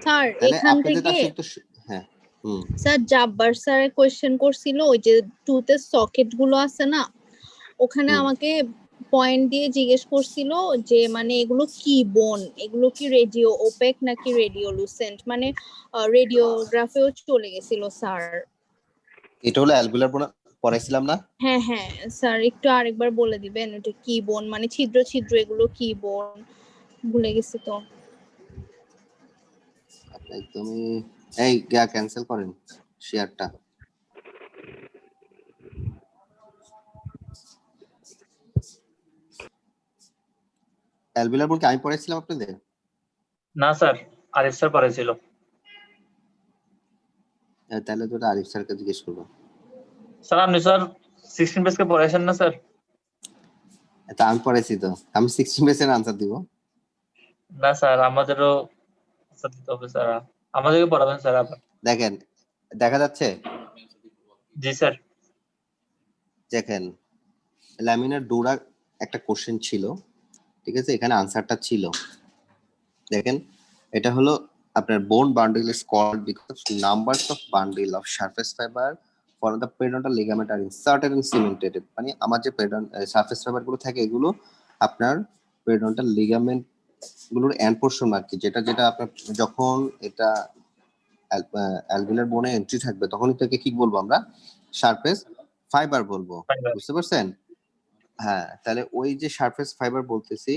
স্যার তাহলে এখান আপনাদের থেকে তো হ্যাঁ, স্যার জাব্বার স্যার কোশ্চেন করছিল ওই যে টুথের সকেট গুলো আছে না, ওখানে আমাকে পয়েন্ট দিয়ে জিজ্ঞেস করছিল যে মানে এগুলো কি বোন, এগুলো কি রেডিও ওপেক নাকি রেডিওলুসেন্ট, মানে রেডিওগ্রাফেও চলে গেছিল স্যার। এটা হলো অ্যালভিউলার বোন, পড়াইছিলাম না? হ্যাঁ হ্যাঁ স্যার, একটু আরেকবার বলে দিবেন এটা কি বোন, মানে ছিদ্র ছিদ্র এগুলো কি বোন, ভুলে গেছি তো। আপনি একদমই এই গিয়া ক্যান্সেল করেন শেয়ারটা। অ্যালভিউলার বোনকে আমি পড়াইছিলাম আপনাদের? না স্যার, আরিফ স্যার পড়াইছিল। তাহলে তো আরিফ স্যারকে জিজ্ঞেস করবো। স্যার আপনি স্যার 16 পেজকে পড়াইছেন না স্যার? তা আমি পড়াইছি তো, আমি 16 পেজের আনসার দিব। না স্যার, আমাদেরও আনসার দিতে হবে স্যার, আমাদেরকে পড়াবেন স্যার আবার। দেখেন, দেখা যাচ্ছে? জি স্যার। দেখেন, ল্যামিনার ডোরা একটা কোশ্চেন ছিল, ঠিক আছে, এখানে আনসারটা ছিল। দেখেন, এটা হলো আপনার bone bundle is called because numbers of bundle of surface fibre for the periodontal ligament are inserted and cemented. মানে আমার যে সারফেস ফাইবার গুলো থাকে এগুলো আপনার পেরিডন্টাল লিগামেন্ট গুলোর এন্ড পোরশন আর কি, যেটা যেটা আপনার যখন এটা অ্যালভিউলার বোনে এন্ট্রি থাকবে তখন এটাকে কি বলবো আমরা? সারফেস ফাইবার বলবো। Fiber। বুঝতে পারছেন? হ্যাঁ, তাহলে ওই যে সারফেস ফাইবার বলতেছি,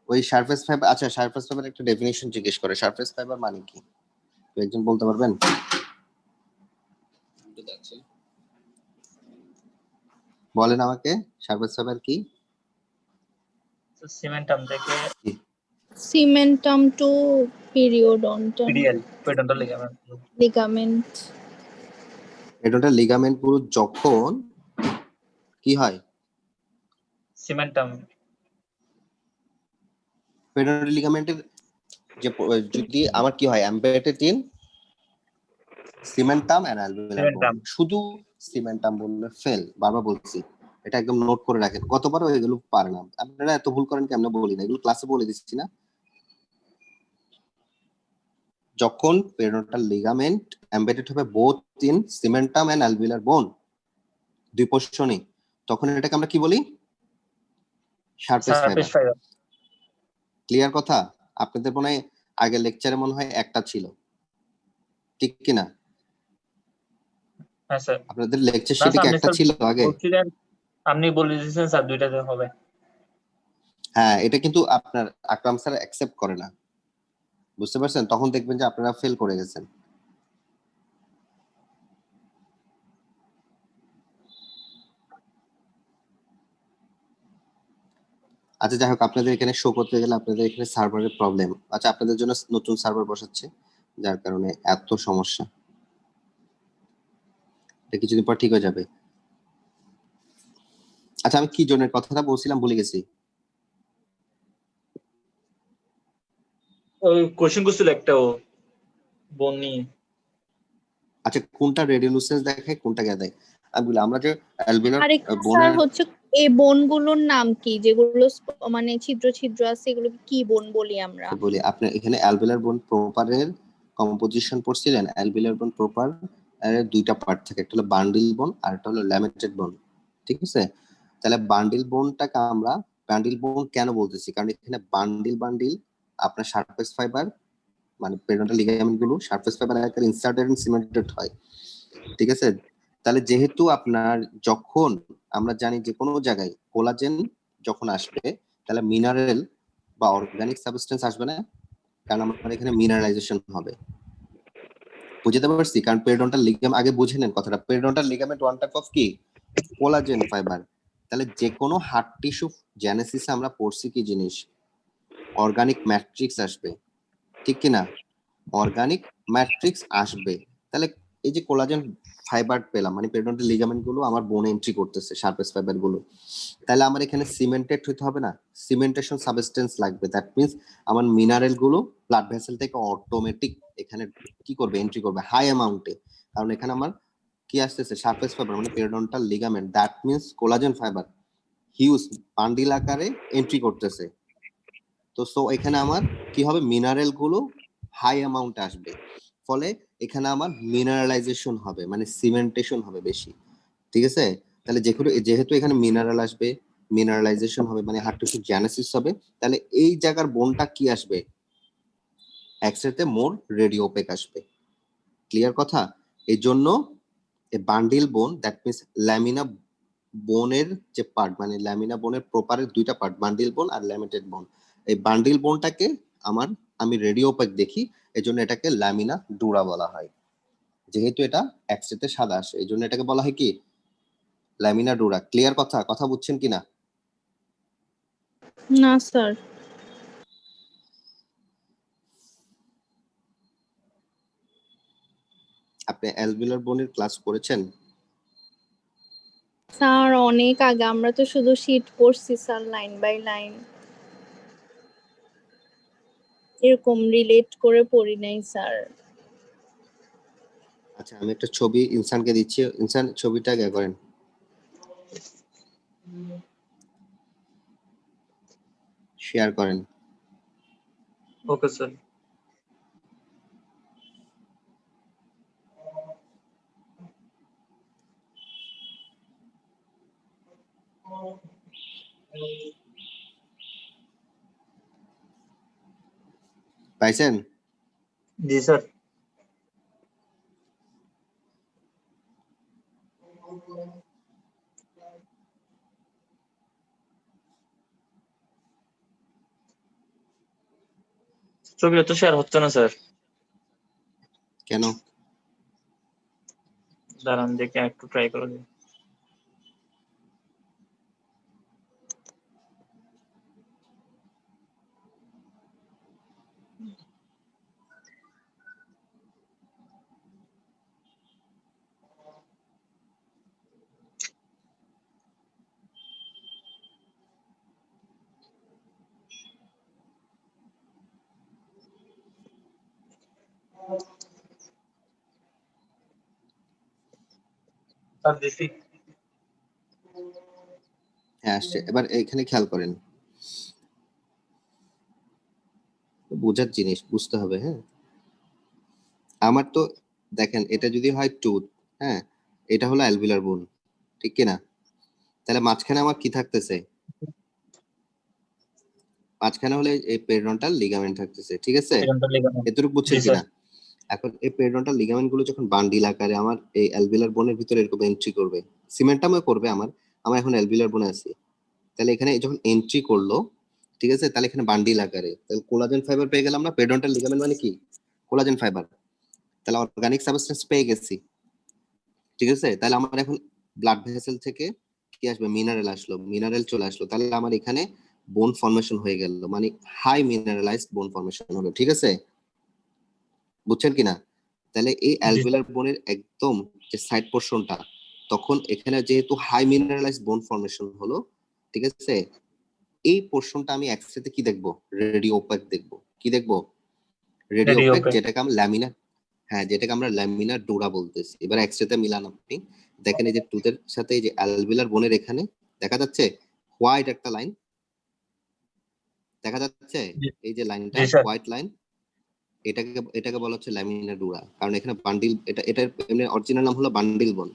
ওই সারফেস ফাইবার, আচ্ছা সারফেস ফাইবার একটা ডেফিনিশন জিজ্ঞেস করে, সারফেস ফাইবার মানে কি তো একজন বলতে পারবেন? বলেন আমাকে, সারফেস ফাইবার কি? সিমেন্টাম থেকে cementum two পিরিওডন্টাম PDL, পেরিডন্টাল ligament. Ligament. এটা লিগামেন্ট গুলো যখন কি হয়? সিমেন্টাম। পেরিডন্টাল লিগামেন্টের যে যদি আমার কি হয়, embedded in cementum and alveolar বোন। সিমেন্টাম। শুধু সিমেন্টাম বললে ফেল, বারবার বলছি, এটা একদম নোট করে রাখেন, কতবার এগুলো পারে না আপনারা, এত ভুল করেন কেমনে বলি না, এগুলো ক্লাসে বলে দিচ্ছি না। যখন পেরিডন্টাল লিগামেন্ট এমবেডেড হবে both in cementum and alveolar বোন, দুই পোর্শনই, তখন এটাকে আমরা কি বলি? Surface surface fibre. Fibre. Clear কথা? আপনাদের মনে হয় আগের লেকচারে মনে হয় একটা ছিল, ঠিক কিনা? হ্যাঁ স্যার। আপনাদের লেকচার না শিটে স্যার, কি আপনি একটা স্যার ছিল আগে? বলছিলেন, আপনি বলে দিয়েছেন স্যার দুইটাতে হবে। হ্যাঁ, এটা কিন্তু আপনার আকরাম স্যার অ্যাকসেপ্ট করে না, বুঝতে পারছেন? তখন দেখবেন যে আপনারা ফেল করে গেছেন। আচ্ছা যাই হোক, আপনাদের এখানে শো করতে গেলে আপনাদের এখানে সার্ভারের প্রবলেম। আচ্ছা, আপনাদের জন্য নতুন সার্ভার বসাচ্ছে, যার কারণে এত সমস্যা। এটা কিছুদিন পর ঠিক হয়ে যাবে। আচ্ছা, আমি কি জনের কথাটা বলছিলাম ভুলে গেছি। ওই কোশ্চেন করছিল একটা ও বনি। আচ্ছা, কোনটা রেডিওলুসেন্স দেখায় কোনটা দেয় আমি বলি, আমরা যে অ্যালভিউলার আরেকটা স্যার বোনের হচ্ছে এই বোনগুলোর নাম কি, যেগুলো মানে ছিদ্র ছিদ্র আছে, এগুলো কি বোন বলি আমরা? বলি, আপনি এখানে অ্যালভিউলার বোন প্রপারের কম্পোজিশন পড়ছিলেন। অ্যালভিউলার বোন প্রপার এর দুইটা পার্ট থাকে, একটা হলো বান্ডিল বোন আর একটা হলো ল্যামিনেটেড বোন, ঠিক আছে? তাহলে বান্ডিল বোনটাকে আমরা বান্ডিল বোন কেন বলতেছি, কারণ এখানে বান্ডিল বান্ডিল আপনার সারফেস ফাইবার, মানে পেরিডন্টাল লিগামেন্ট গুলো সারফেস ফাইবার আকারে ইনসার্টেড এন্ড সিমেন্টেড হয়, ঠিক আছে? তাহলে যেহেতু আপনার যখন আমরা জানি যে কোনো জায়গায় কোলাজেন যখন আসবে, তাহলে মিনারেল বা অর্গানিক সাবস্টেন্স আসবে না, কারণ আমাদের এখানে মিনারালাইজেশন হবে। বুঝতে পারছি? কারণ পেরিডন্টাল লিগামেন্ট, আগে বুঝে নেন কথাটা, পেরিডন্টাল লিগামেন্ট ওয়ান টাইপ অফ কি কোলাজেন ফাইবার। তাহলে যে কোনো হার্ট টিস্যু জেনেসিসে আমরা পড়ছি কি জিনিস, অর্গানিক ম্যাট্রিক্স আসবে, ঠিক কিনা? অর্গানিক ম্যাট্রিক্স আসবে। তাহলে এই যে কোলাজেন ফাইবার পেলাম, মানে পেরিডন্টাল লিগামেন্ট গুলো আমার বোনে এন্ট্রি করতেছে, সারফেস ফাইবার গুলো, তাহলে আমার এখানে সিমেন্টেড হতে হবে না, সিমেন্টেশন সাবস্টেন্স লাগবে। দ্যাট মিন্স আমার মিনারেল গুলো ব্লাড ভেসেল থেকে অটোমেটিক এখানে কি করবে, এন্ট্রি করবে হাই অ্যামাউন্টে, কারণ এখানে আমার কি আসতেছে, সারফেস ফাইবার মানে periodontal ligament, that means collagen fibre huge bundle আকারে এন্ট্রি করতেছে। তো সো এখানে আমার কি হবে, মিনারেল গুলো হাই অ্যামাউন্টে আসবে, ফলে এখানে আমার মিনারালাইজেশন হবে, মানে সিমেন্টেশন হবে বেশি। ঠিক আছে? তাহলে যেহেতু এখানে মিনারেল আসবে, মিনারেলাইজেশন হবে মানে হার্ড টিস্যু জেনেসিস হবে, তাহলে এই জায়গার বোনটা কি আসবে? এক্সরেতে মোর রেডিও ওপেক আসবে। ক্লিয়ার কথা? এই জন্য এ বান্ডিল বোন, দ্যাট মিন্স ল্যামিনা বোনের যে পার্ট, মানে ল্যামিনা বোনের প্রপারের দুইটা পার্ট, বান্ডিল বোন আর ল্যামিনেটেড বোন। এই বান্ডিল বোনটাকে আমি রেডিও ওপেক দেখি, এই জন্য এটাকে ল্যামিনা ডুরা বলা হয়। যেহেতু এটা এক্সরেতে সাদা আসে, এই জন্য এটাকে বলা হয় কি? Lamina dura. ক্লিয়ার কথা? কথা বুঝছেন কিনা? না স্যার। আপনি অ্যালভিওলার বোনের ক্লাস করেছেন? স্যার অনেক আগে, আমরা তো শুধু শীট পড়ছি স্যার, লাইন বাই লাইন, এরকম রিলেট করে পড়ি নাই স্যার। আচ্ছা, আমি একটা ছবি ইনসানকে দিচ্ছি, ইনসান ছবিটা আগে করেন। শেয়ার করেন। Okay sir. পাইছেন? জি স্যার। ছবিটা তো শেয়ার হচ্ছে না স্যার। কেন? দাঁড়ান দেখে একটু ট্রাই করে দিই। স্যার দিছি। হ্যাঁ আসছে। এবার এখানে খেয়াল করেন, বোঝার জিনিস বুঝতে হবে। হ্যাঁ, আমার তো দেখেন, এটা যদি হয় টুথ, হ্যাঁ, এটা হলো অ্যালভিলার বোন, ঠিক কিনা? তাহলে মাঝখানে আমার কি থাকতেছে? মাঝখানে হলে এই পেরিডন্টাল লিগামেন্ট থাকতেছে, ঠিক আছে? এখানটা লেখা এতটুকু বুঝছেন জি স্যার। কিনা? এখন এই পেরিডন্টাল লিগামেন্ট গুলো যখন বান্ডিল আকারে আমার এই অ্যালভিলার বোনের ভিতরে এরকম এন্ট্রি করবে, সিমেন্টামও করবে, আমার এখন অ্যালভিলার বোনে আছে, তাহলে এখানে যখন এন্ট্রি করলো, ঠিক আছে, তাহলে এখানে বান্ডিল আকারে তাহলে কোলাজেন ফাইবার পেয়ে গেলাম না? পেরিডন্টাল লিগামেন্ট মানে কি? Collagen fibre. তাহলে অর্গানিক সাবস্টেন্স পেয়ে গেছি, ঠিক আছে? তাহলে আমার এখন ব্লাড ভেসেল থেকে কি আসবে? মিনারেল আসলো, মিনারেল চলে আসলো, তাহলে আমার এখানে বোন ফর্মেশন হয়ে গেল, মানে হাই মিনারেলাইজড বোন ফর্মেশন হলো, ঠিক আছে? বুঝছেন কিনা? তাহলে এই জি স্যার। অ্যালভিওলার বোনের একদম যে সাইড পোর্শনটা, তখন এখানে যেহেতু হাই মিনারেলাইজড বোন ফর্মেশন হলো, ঠিক আছে, এই পোর্শনটা আমি এক্সরেতে কি দেখবো? রেডিও ওপাক দেখবো। কি দেখবো? রেডিও রেডি ওপাক, ওকে। যেটাকে আমরা ল্যামিনা, হ্যাঁ, যেটাকে আমরা ল্যামিনার ডোরা বলতেছি। এবার এক্সরেতে মিলান আপনি, দেখেন এই যে টুথের সাথে এই যে অ্যালভিওলার বোনের এখানে দেখা যাচ্ছে হোয়াইট একটা লাইন দেখা যাচ্ছে, এই যে লাইনটা জি স্যার। হোয়াইট লাইন, এটাকে বলা হচ্ছে ল্যামিনার ডুরা। কারণ এখানে বান্ডিল, এটার এমনি অরিজিনাল নাম হলো বান্ডিল বোন।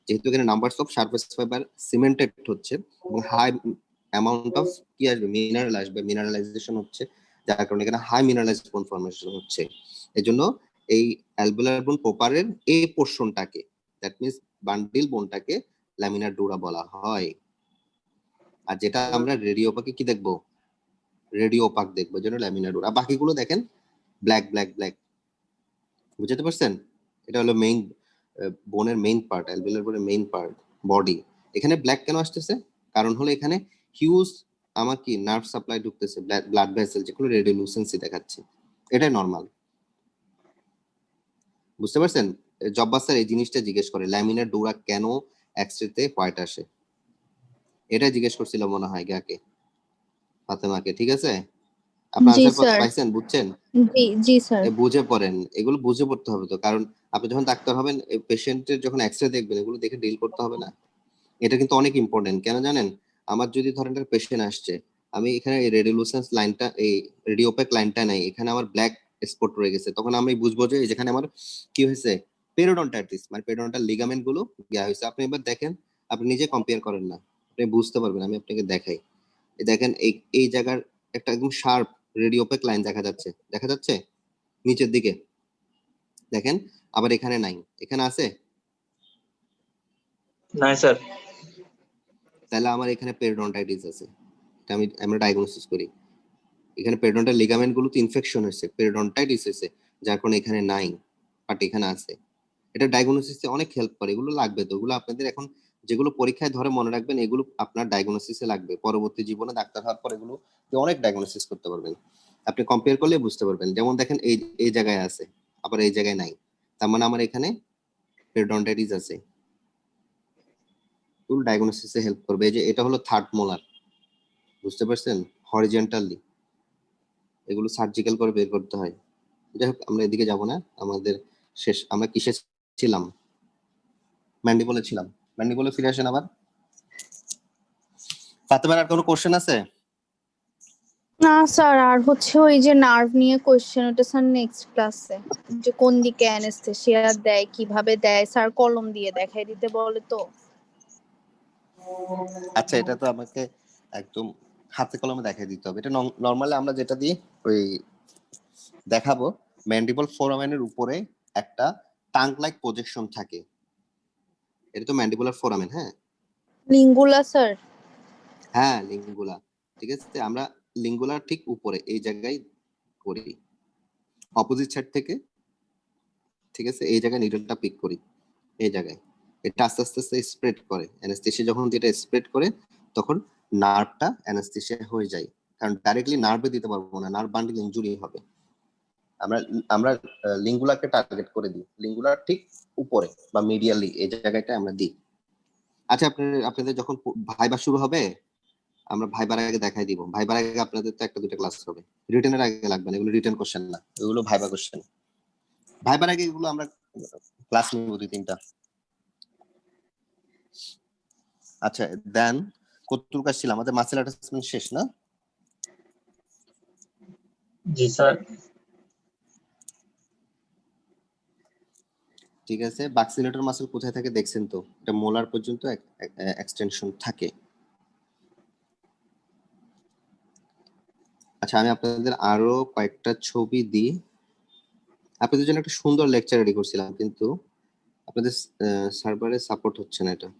যেহেতু এখানে numbers of surface fibre cemented হচ্ছে এবং হাই অ্যামাউন্ট অফ কি আসবে? মিনারেল আসবে, মিনারেলাইজেশন হচ্ছে, যার কারণে এখানে হাই মিনারেলাইজড বোন ফর্মেশন হচ্ছে। এজন্য এই অ্যালভিওলার বোন প্রপারের এই পোরশনটাকে, দ্যাট মিন্স বান্ডিল বোনটাকে ল্যামিনার ডুরা বলা হয়। আর যেটা আমরা রেডিওপাকে কি দেখবো? রেডিও পাক দেখবো, যেন ল্যামিনার ডুরা। বাকিগুলো দেখেন ব্ল্যাক ব্ল্যাক ব্ল্যাক। বুঝতে পারছেন? এটা হলো মেইন বোনের মেইন পার্ট, অ্যালভিওলার বোনের মেইন পার্ট, বডি। এখানে ব্ল্যাক কেন আসতেছে? কারণ হলো এখানে হিউজ আমার কি নার্ভ সাপ্লাই ঢুকতেছে, ব্লাড ভেসেল, যেগুলো রেডিওলুসেন্সি দেখাচ্ছে। এটাই নরমাল। বুঝতে পারছেন? জব্বার স্যার এই জিনিসটা জিজ্ঞেস করে, ল্যামিনার ডোরা কেন এক্সরেতে হোয়াইট আসে, এটা জিজ্ঞেস করছিল মনে হয় গাকে, ফাতেমাকে, ঠিক আছে? আপনার জি আনসার স্যার। পাইছেন? বুঝছেন? জি জি স্যার। বুঝে পড়েন, এগুলো বুঝে পড়তে হবে তো, কারণ আপনি যখন ডাক্তার হবেন, পেশেন্টের যখন এক্সরে দেখবেন, এগুলো দেখে ডিল করতে হবে না। এটা কিন্তু অনেক ইম্পর্টেন্ট। কেন জানেন? আমার যদি ধরেন একটা পেশেন্ট আসছে, আমি এখানে এই রেডিওলুসেন্স লাইনটা, এই রেডিওপেক লাইনটা নাই, এখানে আমার ব্ল্যাক স্পট রয়ে গেছে, তখন আমি বুঝবো যে যেখানে আমার কি হয়েছে? পেরিডন্টাইটিস, মানে পেরিডন্টাল লিগামেন্ট গুলো গিয়া হয়েছে। আপনি এবার দেখেন আপনি নিজে কম্পেয়ার করেন না, আপনি বুঝতে পারবেন। আমি আপনাকে দেখাই। এই দেখেন এই জায়গার একটা একদম শার্প রেডিওপেক লাইন দেখা যাচ্ছে নিচের দিকে দেখেন, আবার এখানে নাই, এখানে আছে। নাই স্যার। তাহলে আমার এখানে পেরিডন্টাইটিস আছে, এটা আমরা ডায়াগনোসিস করি। এখানে পেরিডন্টাল লিগামেন্ট গুলোতে ইনফেকশন হয়েছে, পেরিডন্টাইটিস হয়েছে, যার কারণে এখানে নাই, বাট এখানে আছে। এটা ডায়াগনোসিসে অনেক হেল্প করে, এগুলো লাগবে তো। এগুলো আপনাদের এখন যেগুলো পরীক্ষায় ধরে মনে রাখবেন, এগুলো আপনার ডায়াগনোসিসে লাগবে। পরবর্তী জীবনে ডাক্তার হওয়ার পর এগুলো অনেক ডায়াগনোসিস করতে পারবেন। আপনি কম্পেয়ার করলে বুঝতে পারবেন। যেমন দেখেন এই জায়গায় আছে, আবার এই জায়গায় নাই, তার মানে আমার এখানে পেরিডন্টাইটিস আছে। এগুলো ডায়াগনোসিসে হেল্প করবে। এই যে এটা হলো থার্ড মোলার, বুঝতে পারছেন, হরিজন্টালি। এগুলো সার্জিক্যাল করে বের করতে হয়। যাই হোক, আমরা এদিকে যাব না। আমাদের শেষ, আমরা কিসে ছিলাম? ম্যান্ডিবলে ছিলাম। ম্যান্ডিবলে ফিরে আসেন আবার। ফাতেমার আর কোনো কোশ্চেন আছে? না স্যার, আর হচ্ছে ওই যে নার্ভ নিয়ে কোশ্চেন, ওটা স্যার নেক্সট ক্লাসে, যে কোন দিকে অ্যানেস্থেসিয়া দেয়, কিভাবে দেয়, স্যার কলম দিয়ে দেখাই দিতে বলে তো। আচ্ছা, এটা তো আমাকে একদম হাতে কলমে দেখাই দিতে হবে। এটা নরমালি আমরা যেটা দিই ওই দেখাবো, ম্যান্ডিবল ফোরামেনের উপরে একটা টাং লাইক প্রজেকশন থাকে। এটা তো ম্যান্ডিবুলার ফোরামেন। হ্যাঁ লিঙ্গুলা স্যার। হ্যাঁ, লিঙ্গুলা। ঠিক আছে, আমরা লিঙ্গুলার ঠিক উপরে এই জায়গায় করি, অপোজিট সাইড থেকে। ঠিক আছে, এই জায়গায় নিডলটা পিক করি, এই জায়গায়। এটা আস্তে আস্তে আস্তে স্প্রেড করে। অ্যানেস্থেসিয়া যখন যেটা স্প্রেড করে, তখন নার্ভটা অ্যানেস্থেসিয়া হয়ে যায়। কারণ ডাইরেক্টলি নার্ভে দিতে পারবো না, নার্ভ বান্ডিল ইনজুরি হবে। আমরা আমরা লিঙ্গুলাকে টার্গেট করে দিই, লিঙ্গুলার ঠিক উপরে বা মিডিয়ালি এই জায়গাটা আমরা দিই। আচ্ছা, আপনাদের যখন ভাইবা শুরু হবে, আমরা ভাইবার আগে দেখাই দিব। ভাইবার আগে আপনাদের তো একটা দুটো ক্লাস হবে, রিটেনের আগে লাগবে না, এগুলো রিটেন কোশ্চেন না, এগুলো ভাইবা কোশ্চেন। ভাইবার আগে এগুলো আমরা ক্লাস নিব 2-3টা। আচ্ছা, দেন কতটুকু কাজ ছিল আমাদের? মাসেল অ্যাটাচমেন্ট শেষ না? জি স্যার। ঠিক আছে, বাক্সিলেটর মাসেল কোথায় থাকে দেখছেন তো? এটা মোলার পর্যন্ত এক্সটেনশন থাকে। আচ্ছা, আমি আপনাদের আরো কয়েকটা ছবি দিই। আপনাদের জন্য একটা সুন্দর লেকচার রেডি করছিলাম, কিন্তু আপনাদের সার্ভারে সাপোর্ট হচ্ছে না এটা।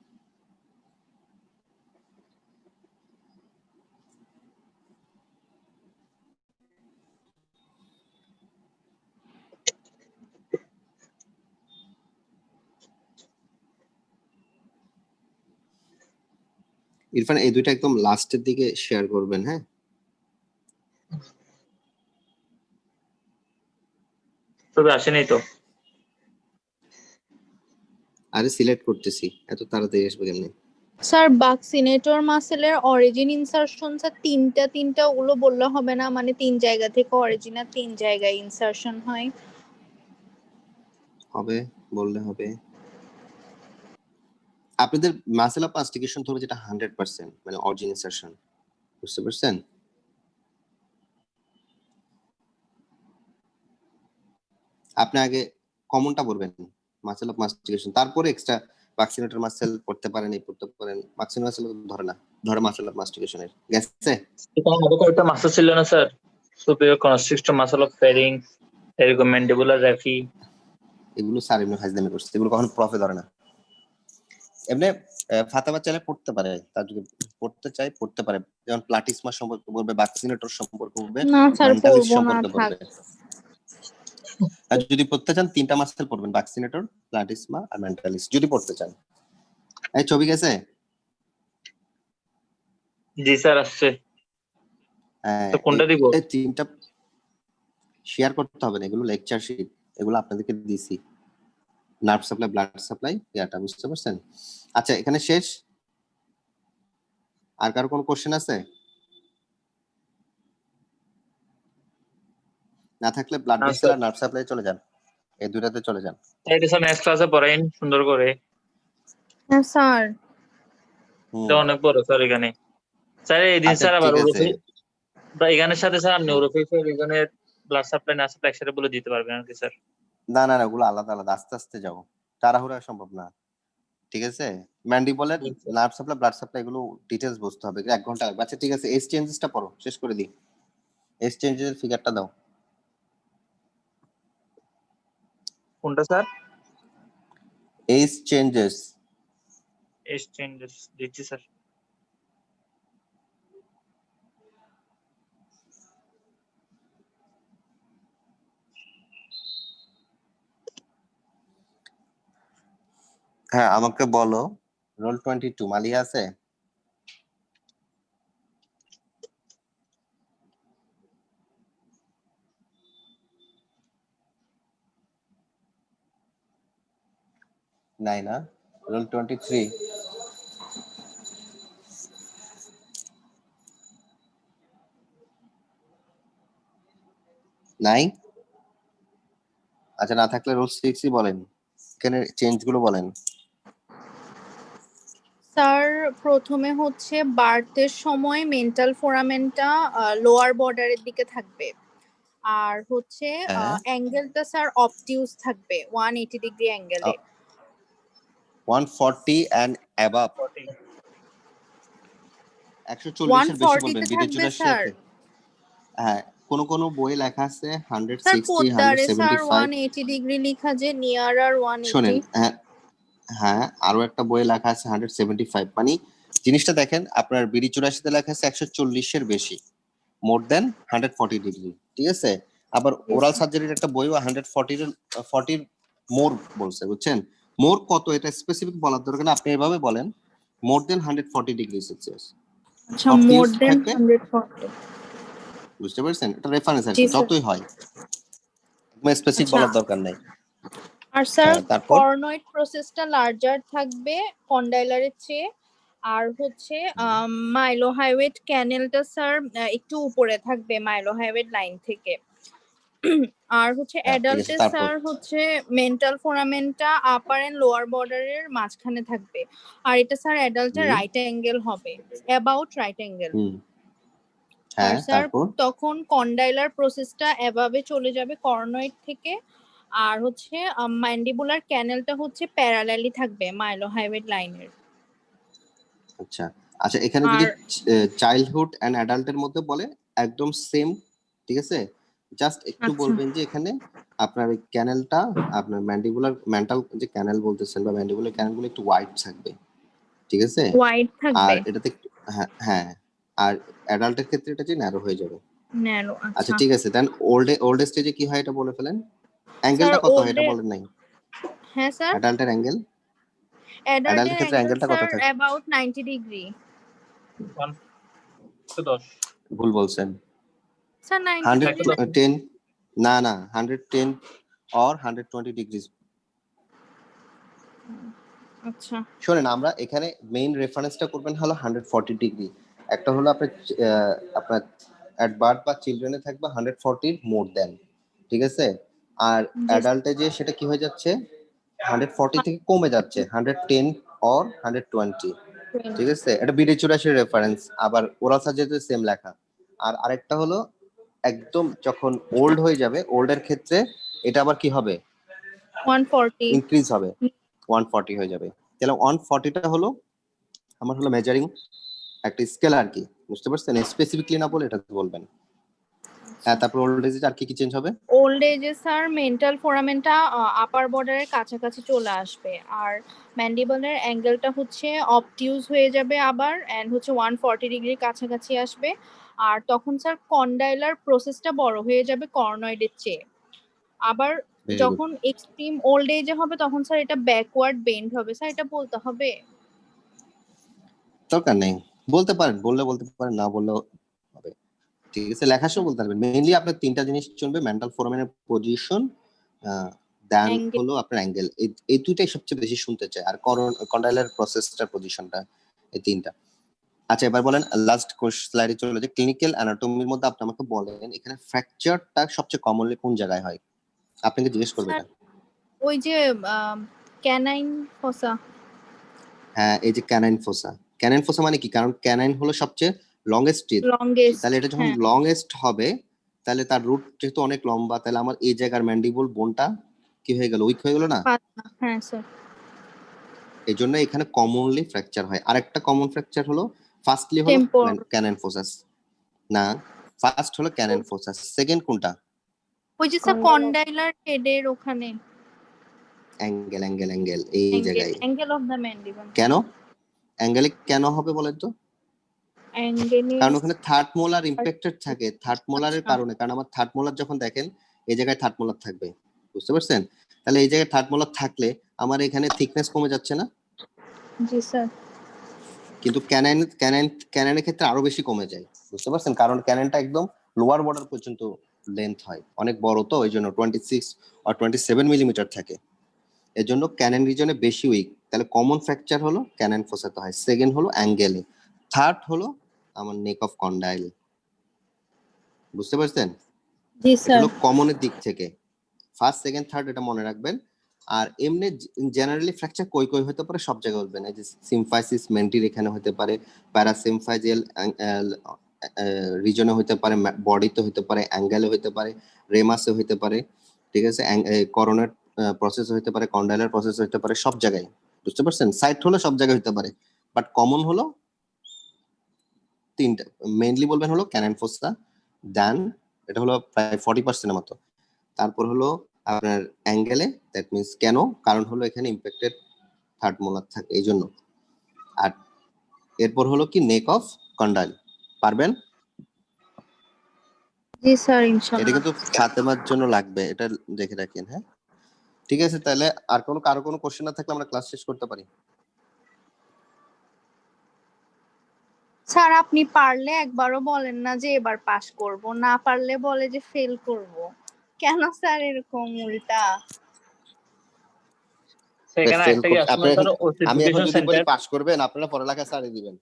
ইরফান, এই দুইটা একদম লাস্টের দিকে শেয়ার করবেন। হ্যাঁ, তবে আসেনি তো। আরে সিলেক্ট করতেছি, এত তাড়াতাড়ি আসবে কেমনে? স্যার বাক্সিনেটর মাসেলের অরিজিন ইনসারশন স্যার তিনটা, ওগুলো বললে হবে না? মানে 3 জায়গা থেকে অরিজিন আর 3 জায়গায় ইনসারশন হয়। হবে, বললে হবে। আপনাদের মাসেল অফ মাস্টিকেশন ধরো যেটা 100% মানে অরিজিন ইনসারশন, বুঝতে পারছেন? আপনি আগে কমনটা পড়বেন, মাসেল অফ মাস্টিকেশন, তারপরে এক্সট্রা ভ্যাকসিনেটর মাসেল পড়তে পারেন, এই পড়তে পারেন। ভ্যাকসিন মাসেল ধরে না, ধরে মাসেল অফ মাস্টিকেশনের গেছে। এটা আমাদের একটা মাসেল ছিল না sir, superior constrictor muscle of ফেরিংস, এরকম ম্যান্ডিবুলার র্যাফি। এগুলো স্যার এমনি হাজলামি করছে, এগুলো কখনো প্রফে ধরে না। এমনি ফাতেমা চাইলে পড়তে পারে, তার যদি পড়তে চাই পড়তে পারে। যেমন প্লাটিসমা সম্পর্কে পড়বে, ভ্যাকসিনেটর সম্পর্কে পড়বে, না স্যার, মেন্টালিস পড়বো না, সম্পর্কে থাক। পড়বে। আর যদি পড়তে চান 3টা মাসেল পড়বেন, ভ্যাকসিনেটর, প্লাটিসমা আর মেন্টালিস, যদি পড়তে চান। এই ছবি গেছে? জি স্যার আসছে। তো কোনটা দিব? এই 3টা শেয়ার করতে হবে না, এগুলো লেকচার শিট, এগুলো আপনাদেরকে দিছি। নার্ভ সাপ্লাই, ব্লাড সাপ্লাই, ইয়াটা বুঝতে পারছেন? আচ্ছা, এখানে শেষ। আর কারো কোনো কোশ্চেন আছে? না থাকলে ব্লাড ভেসেল আর নার্ভ সাপ্লাই চলে যান, এই দুটাতে চলে যান। এটা স্যার নেক্সট ক্লাসে পড়াইন সুন্দর করে। হ্যাঁ স্যার। এটা অনেক বড় স্যার এখানে। স্যার এই দিন আচ্ছা, স্যার আবার ঠিক আছে। বা এখানের সাথে স্যার আপনি ইউরোপেশিয়াল রিজনের ব্লাড সাপ্লাই না সাপ্লাই একসাথে বলে দিতে পারবেন আর কি স্যার? না না না, ওগুলো আলাদা আলাদা, আস্তে আস্তে যাও, তাড়াহুড়া সম্ভব না। ঠিক আছে, ম্যান্ডিবলের জি, sir. Nerve supply, blood supply এগুলো ডিটেইলস বুঝতে হবে, 1 ঘন্টা লাগবে। আচ্ছা ঠিক আছে, এজ চেঞ্জেসটা পড়ো, শেষ করে দিই। এজ চেঞ্জের ফিগারটা দাও। কোনটা sir? Age changes. Age changes দিচ্ছি স্যার। হ্যাঁ আমাকে বলো, রোল 22 মালিয়া আছে? নাই না? রোল 23 নাই? আচ্ছা না থাকলে রোল 6ই বলেন, এখানে চেঞ্জ গুলো বলেন। স্যার প্রথমে হচ্ছে বার্থের সময় মেন্টাল ফোরামেনটা লোয়ার বর্ডারের দিকে থাকবে। আর হচ্ছে হ্যাঁ অ্যাঙ্গেলটা স্যার অবটিউজ থাকবে 180 ডিগ্রি অ্যাঙ্গেলে। 140 and above, 40 140 এর বেশি 140 বলবেন, তে বিডি থাকবে চুরাশি স্যার। আছে। হ্যাঁ কোন কোন বই লেখা আছে স্যার 160, পোদ্দারে স্যার 175। 180 ডিগ্রি লেখা যে নিয়ারার শোনেন 180। হ্যাঁ, হ্যাঁ আরো একটা বই লেখা আছে 175, মানে জিনিসটা দেখেন, আপনার বিডি 84 তে লেখা আছে 140 এর বেশি, মোর দেন 140 ডিগ্রি, ঠিক আছে। আবার ওরাল সার্জারির একটা বইও 140 এর 40 মোর বলছে, বুঝছেন? মোর কত এটা স্পেসিফিক বলার দরকার না, আপনি এভাবে বলেন মোর দেন 140 ডিগ্রি সেলসিয়াস আচ্ছা মোর অবটিউজ দেন থাকবে, 140। বুঝতে পারছেন? এটা রেফারেন্স আর জি কি, স্যার। যতই হয় স্পেসিফিক আচ্ছা বলার দরকার নাই। আর স্যার তারপর কর্নয়েড প্রসেসটা লার্জার থাকবে কন্ডাইলারের চেয়ে। আর হচ্ছে মাইলোহাইওয়েট ক্যানেলটা স্যার একটু উপরে থাকবে মাইলোহাইওয়েট লাইন থেকে। আর হচ্ছে ঠিক আছে, অ্যাডাল্টে তারপর স্যার হচ্ছে মেন্টাল ফোরামেনটা আপার এন্ড লোয়ার বর্ডারের মাঝখানে থাকবে। আর এটা স্যার অ্যাডাল্টে হুম রাইট অ্যাঙ্গেল হবে, অ্যাবাউট রাইট অ্যাঙ্গেল। হুম আর হ্যাঁ স্যার তারপর তখন কন্ডাইলার প্রসেসটা এভাবে চলে যাবে কর্নয়েড থেকে। আর হচ্ছে ম্যান্ডিবুলার ক্যানেলটা হচ্ছে প্যারালালি থাকবে মাইলোহাইওয়েট লাইনের। আচ্ছা আচ্ছা, এখানে যদি আর চাইল্ডহুড এন্ড অ্যাডাল্টের মধ্যে বলে একদম সেম, ঠিক আছে। জাস্ট একটু আচ্ছা বলবেন যে এখানে আপনার ওই ক্যানেলটা, আপনার ম্যান্ডিবুলার মেন্টাল যে ক্যানেল বলতেছেন বা ম্যান্ডিবুলার ক্যানেলগুলো একটু ওয়াইড থাকবে, ঠিক আছে। হোয়াইট আর থাকবে, এটাতে হ্যাঁ হ্যাঁ, আর অ্যাডাল্টের ক্ষেত্রে এটা যে ন্যারো হয়ে যাবে। ন্যারো। আচ্ছা আচ্ছা ঠিক আছে, দেন ওল্ড স্টেজে কি হয় এটা বলে ফেলেন। স্যার অ্যাঙ্গেলটা কত হয় এটা ওল্ডে, বলেন নাই। হ্যাঁ স্যার অ্যাডাল্টের অ্যাঙ্গেল, অ্যাডাল্টের অ্যাডাল্টের ক্ষেত্রে অ্যাঙ্গেল অ্যাঙ্গেলটা কত স্যার থাকে? About 90 degree. 110 ভুল বলছেন। স্যার 90 ডিগ্রি না। 110, না না 110 or 120 ডিগ্রিজ। আচ্ছা শোনেন, আমরা এখানে মেইন রেফারেন্সটা করবেন হলো 140 ডিগ্রি। একটা হলো আপনার আপনার অ্যাট বার্থ বা চিলড্রেনে থাকবে 140 মোর দেন, ঠিক আছে। আর জি অ্যাডাল্টে যে সেটা কি হয়ে যাচ্ছে, 140 থেকে কমে যাচ্ছে 110 or 120, ঠিক আছে। এটা বিডি 84 রেফারেন্স, আবার ওরাল সার্জারিতে সেম লেখা। আর আরেকটা হলো একদম যখন ওল্ড হয়ে যাবে, ওল্ডের ক্ষেত্রে এটা আবার কি হবে, 140। ইনক্রিজ হবে, 140 হয়ে যাবে। তাহলে 140টা হলো আমার হলো মেজারিং একটা স্কেল আর কি, বুঝতে পারছেন? স্পেসিফিকলি না বলে এটা বলবেন। হ্যাঁ তারপর ওল্ড এজে আর কি কি চেঞ্জ হবে? ওল্ড এজে স্যার মেন্টাল ফোরামেনটা আপার বর্ডারের কাছাকাছি চলে আসবে। আর ম্যান্ডিবলের অ্যাঙ্গেলটা হচ্ছে অবটিউজ হয়ে যাবে আবার, এন্ড হচ্ছে 140 ডিগ্রির কাছাকাছি আসবে। আর তখন স্যার কন্ডাইলার প্রসেসটা বড় হয়ে যাবে কর্নয়েডের চেয়ে। আবার ভেরি গুড। যখন এক্সট্রিম ওল্ড এজে হবে তখন স্যার এটা ব্যাকওয়ার্ড বেন্ড হবে। স্যার এটা বলতে হবে? দরকার নেই, বলতে পারেন, বললে বলতে পারেন, না বললেও হবে, ঠিক আছে। লেখার সময় বলতে পারবেন। মেইনলি আপনার তিনটা জিনিস চলবে, মেন্টাল ফোরামেনের পজিশন, দেন অ্যাঙ্গেল। হলো আপনার অ্যাঙ্গেল, এই দুইটাই সবচেয়ে বেশি শুনতে চাই, আর কন্ডাইলার প্রসেসটার পজিশনটা, এই তিনটা। আচ্ছা এবার বলেন, লাস্ট স্লাইডে চলে যে ক্লিনিক্যাল অ্যানাটমির মধ্যে আপনি আমাকে বলেন এখানে ফ্র্যাকচারটা সবচেয়ে কমনলি কোন জায়গায় হয়? আপনাকে জিজ্ঞেস করবে স্যার এটা। ওই যে ক্যানাইন ফসা। হ্যাঁ এই যে ক্যানাইন ফোসা। ক্যানাইন ফোসা মানে কি? কারণ ক্যানাইন হলো সবচেয়ে লংগেস্ট টিথ, লংগেস্ট। তাহলে এটা যখন হ্যাঁ লংগেস্ট হবে, তাহলে তার রুট যেহেতু অনেক লম্বা, তাহলে আমার এই জায়গার ম্যান্ডিবল বোনটা কি হয়ে গেল, উইক হয়ে গেল না? পাতলা। হ্যাঁ স্যার। এই জন্য এখানে কমনলি ফ্র্যাকচার হয়। আরেকটা কমন ফ্র্যাকচার হলো ফার্স্টলি হলো Temporal. ক্যানন ফোসাস, না ফার্স্ট হলো ক্যানন ফোসাস, সেকেন্ড কোনটা? ওই যে স্যার কন্ডাইলার হেডের ওখানে অ্যাঙ্গেল এই জায়গায়। Angle of the mandible. কেন অ্যাঙ্গেলে কেন হবে বলেন তো? অ্যাঙ্গেলে কারণ ওখানে থার্ড মোলার ইম্প্যাক্টেড থাকে, থার্ড মোলারের আচ্ছা। কারণে। কারণ আমার থার্ড মোলার যখন দেখেন এই জায়গায় থার্ড মোলার থাকবে, বুঝতে পারছেন? তাহলে এই জায়গায় থার্ড মোলার থাকলে আমার এখানে থিকনেস কমে যাচ্ছে না? জি স্যার। কিন্তু ক্যানেনের ক্ষেত্রে আরো বেশি কমে যায়, বুঝতে পারছেন? কারণ ক্যানেনটা একদম লোয়ার বর্ডার পর্যন্ত লেন্থ হয়, অনেক বড়, তো এই জন্য 26 আর 27 মিলিমিটার থাকে, এর জন্য ক্যানেন রিজনে বেশি উইক। তাহলে কমন ফ্র্যাকচার হলো ক্যানেন ফোসাতে হয়, সেকেন্ড হলো অ্যাঙ্গেলে, থার্ড হলো আমার নেক অফ কন্ডাইল, বুঝতে পারছেন? জি এটা স্যার। হলো কমনের দিক থেকে, ফার্স্ট সেকেন্ড থার্ড এটা মনে রাখবেন। আর এমনি জেনারেলি ফ্র্যাকচার কই হতে পারে সব জায়গায় বলবেন, এই যে সিমফাইসিস মেন্টির এখানে হতে পারে, প্যারাসিমফাইজিয়াল রিজনে হতে পারে, বডিতে হতে পারে, অ্যাঙ্গেলে হতে পারে, রেমাসে হতে পারে, ঠিক আছে, করোনার প্রসেস হতে পারে, কন্ডাইলার প্রসেস হতে পারে, সব জায়গায়, বুঝতে পারছেন? সাইট হলো সব জায়গায় হতে পারে, বাট কমন হলো তিনটা। মেইনলি বলবেন হলো ক্যানন ফোসা, দেন এটা হলো প্রায় 40% মতো, তারপর হলো আপনার অ্যাঙ্গেলে, দ্যাট মিন্স কেন, কারণ হলো এখানে ইম্প্যাক্টেড থার্ড মোলার থাকে এই জন্য। আর এরপর হলো কি নেক অফ কন্ডাইল, পারবেন? জি স্যার এটা ইনশাআল্লাহ। কিন্তু ফাতেমার জন্য লাগবে, এটা দেখে রাখেন, হ্যাঁ ঠিক আছে। তাহলে আর কারো কোনো কোশ্চেন না থাকলে আমরা ক্লাস শেষ করতে পারি। স্যার আপনি পারলে একবারও বলেন না যে এবার পাস করব, না পারলে বলে যে ফেল করব। কেন স্যার এরকম উল্টা? সেখানে fail একটা কি করতে- আসলে ধরো আমি এখন ওসিফিকেশন যদি বলি সেন্টার পাস করবেন, আপনারা পড়ালেখা ছাড়িয়ে দিবেন?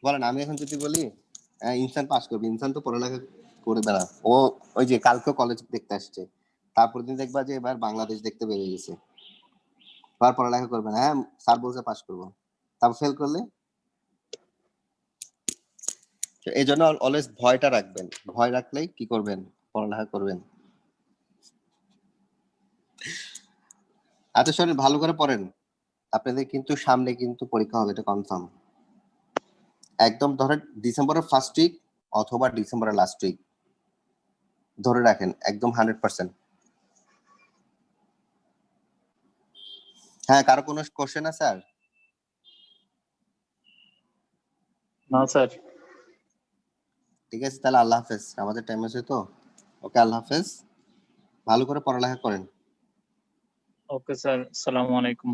বলেন, আমি এখন যদি বলি ইনসান পাস করবে, ইনসান তো পড়ালেখা করবে না, ও ওই যে কালকে কলেজ দেখতে আসছে, তারপর দিন দেখবা যে এবার বাংলাদেশ দেখতে বেরিয়ে গেছে, আর পড়ালেখা করবে না। হ্যাঁ স্যার বলছে পাস করবো, তারপর ফেল করলে? এই জন্য অলওয়েজ ভয়টা রাখবেন, ভয় রাখলেই কি করবেন, পড়ালেখা করবেন। আচ্ছা শোনেন, ভালো করে পড়েন, আপনাদের কিন্তু সামনে কিন্তু পরীক্ষা হবে, এটা কনফার্ম। একদম ধরেন ডিসেম্বরের ফার্স্ট উইক অথবা ডিসেম্বরের লাস্ট উইক ধরে রাখেন, একদম 100%। হ্যাঁ, কারো কোনো কোশ্চেন আছে আর? না স্যার। ঠিক আছে, তাহলে আল্লাহ হাফেজ, আমাদের টাইম আছে তো। ওকে, আল্লাহ হাফেজ, ভালো করে পড়ালেখা করেন। ওকে স্যার, আসসালামু আলাইকুম।